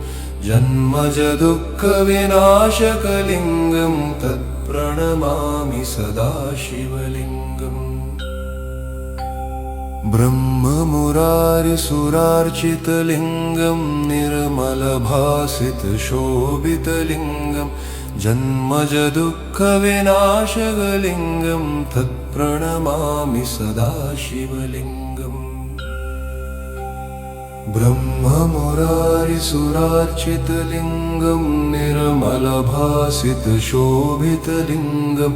जन्मजदुःखविनाशकलिङ्गं तत्प्रणमामि सदा शिवलिङ्गम् ब्रह्ममुरारिसुरार्चितलिङ्गं निर्मलभासितशोभितलिङ्गं जन्मजदुःखविनाशकलिङ्गं तत्प्रणमामि सदा शिवलिङ्गम् ब्रह्ममुरारिसुरार्चितलिङ्गं निर्मलभासितशोभितलिङ्गं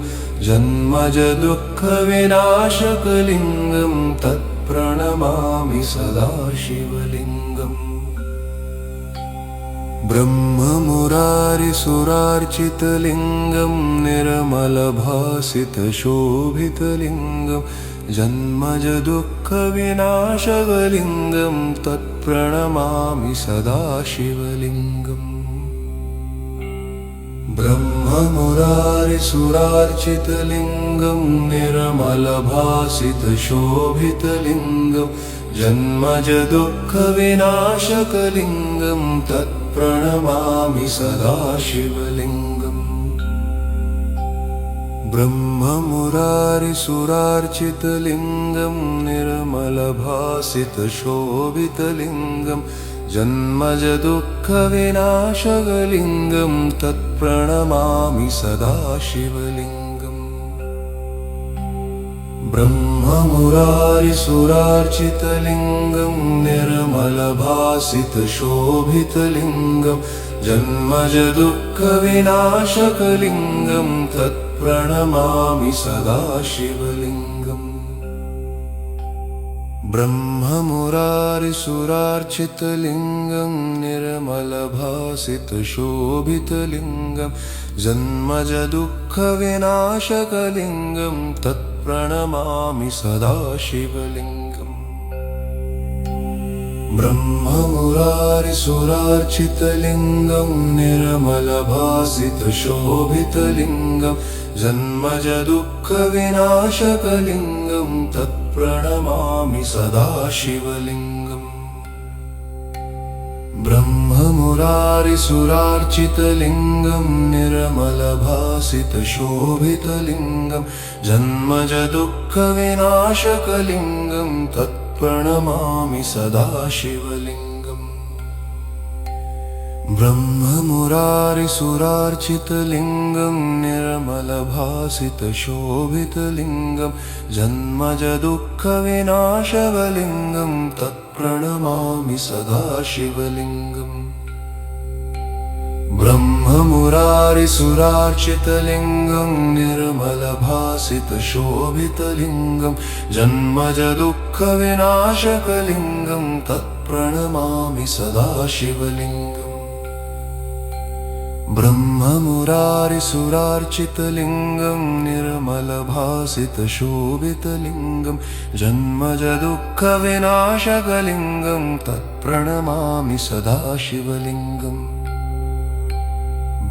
जन्मजदुःखविनाशकलिङ्गं तत्प्रणमामि सदा शिवलिङ्गम् ब्रह्ममुरारिसुरार्चितलिङ्गं निर्मलभासितशोभितलिङ्गं जन्मजदुःखविनाशकलिङ्गं तत्प्रणमामि सदा शिवलिङ्गम् ब्रह्ममुरारिसुरार्चितलिङ्गं निर्मलभासितशोभितलिङ्गं जन्मजदुःखविनाशकलिङ्गं तत्प्रणमामि सदा शिवलिङ्गम् ब्रह्ममुरारिसुरार्चितलिङ्गं निर्मलभासितशोभितलिङ्गं जन्मजदुःखविनाशकलिङ्गं तत्प्रणमामि सदा शिवलिङ्गम् ब्रह्ममुरारिसुरार्चितलिङ्गं निर्मलभासितशोभितलिङ्गं जन्मजदुःखविनाशकलिङ्गं तत्प्रणमामि सदा शिवलिङ्गम् ब्रह्ममुरारिसुरार्चितलिङ्गं निर्मलभासितशोभितलिङ्गं जन्मजदुःखविनाशकलिङ्गं तत्प्रणमामि सदा शिवलिङ्गम् ब्रह्ममुरारिसुरार्चितलिङ्गं निर्मलभासितशोभितलिङ्गं जन्मजदुःखविनाशकलिङ्गं तत्प्रणमामि सदा शिवलिङ्गम् ब्रह्ममुरारिसुरार्चितलिङ्गं निर्मलभासितशोभितलिङ्गं जन्मजदुःखविनाशकलिङ्गं तत्प्रणमामि सदा शिवलिङ्गम् ब्रह्ममुरारिसुरार्चितलिङ्गं निर्मलभासितशोभितलिङ्गं जन्मजदुःखविनाशकलिङ्गं तत्प्रणमामि सदा शिवलिङ्गम् ब्रह्ममुरारिसुरार्चितलिङ्गं निर्मलभासितशोभितलिङ्गं जन्मजदुःखविनाशकलिङ्गं तत्प्रणमामि सदा शिवलिङ्गम् ब्रह्ममुरारिसुरार्चितलिङ्गं निर्मलभासितशोभितलिङ्गं जन्मजदुःखविनाशकलिङ्गं तत्प्रणमामि सदा शिवलिङ्गम्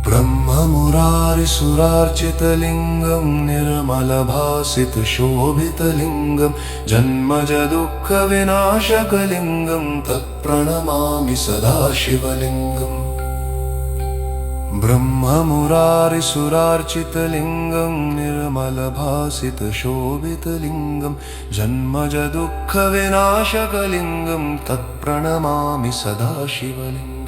ब्रह्ममुरारिसुरार्चितलिङ्गं निर्मलभासितशोभितलिङ्गं जन्मजदुःखविनाशकलिङ्गं तत्प्रणमामि सदा शिवलिङ्गम् ब्रह्ममुरारिसुरार्चितलिङ्गं निर्मलभासितशोभितलिङ्गं जन्मजदुःखविनाशकलिङ्गं तत्प्रणमामि सदा शिवलिङ्गम्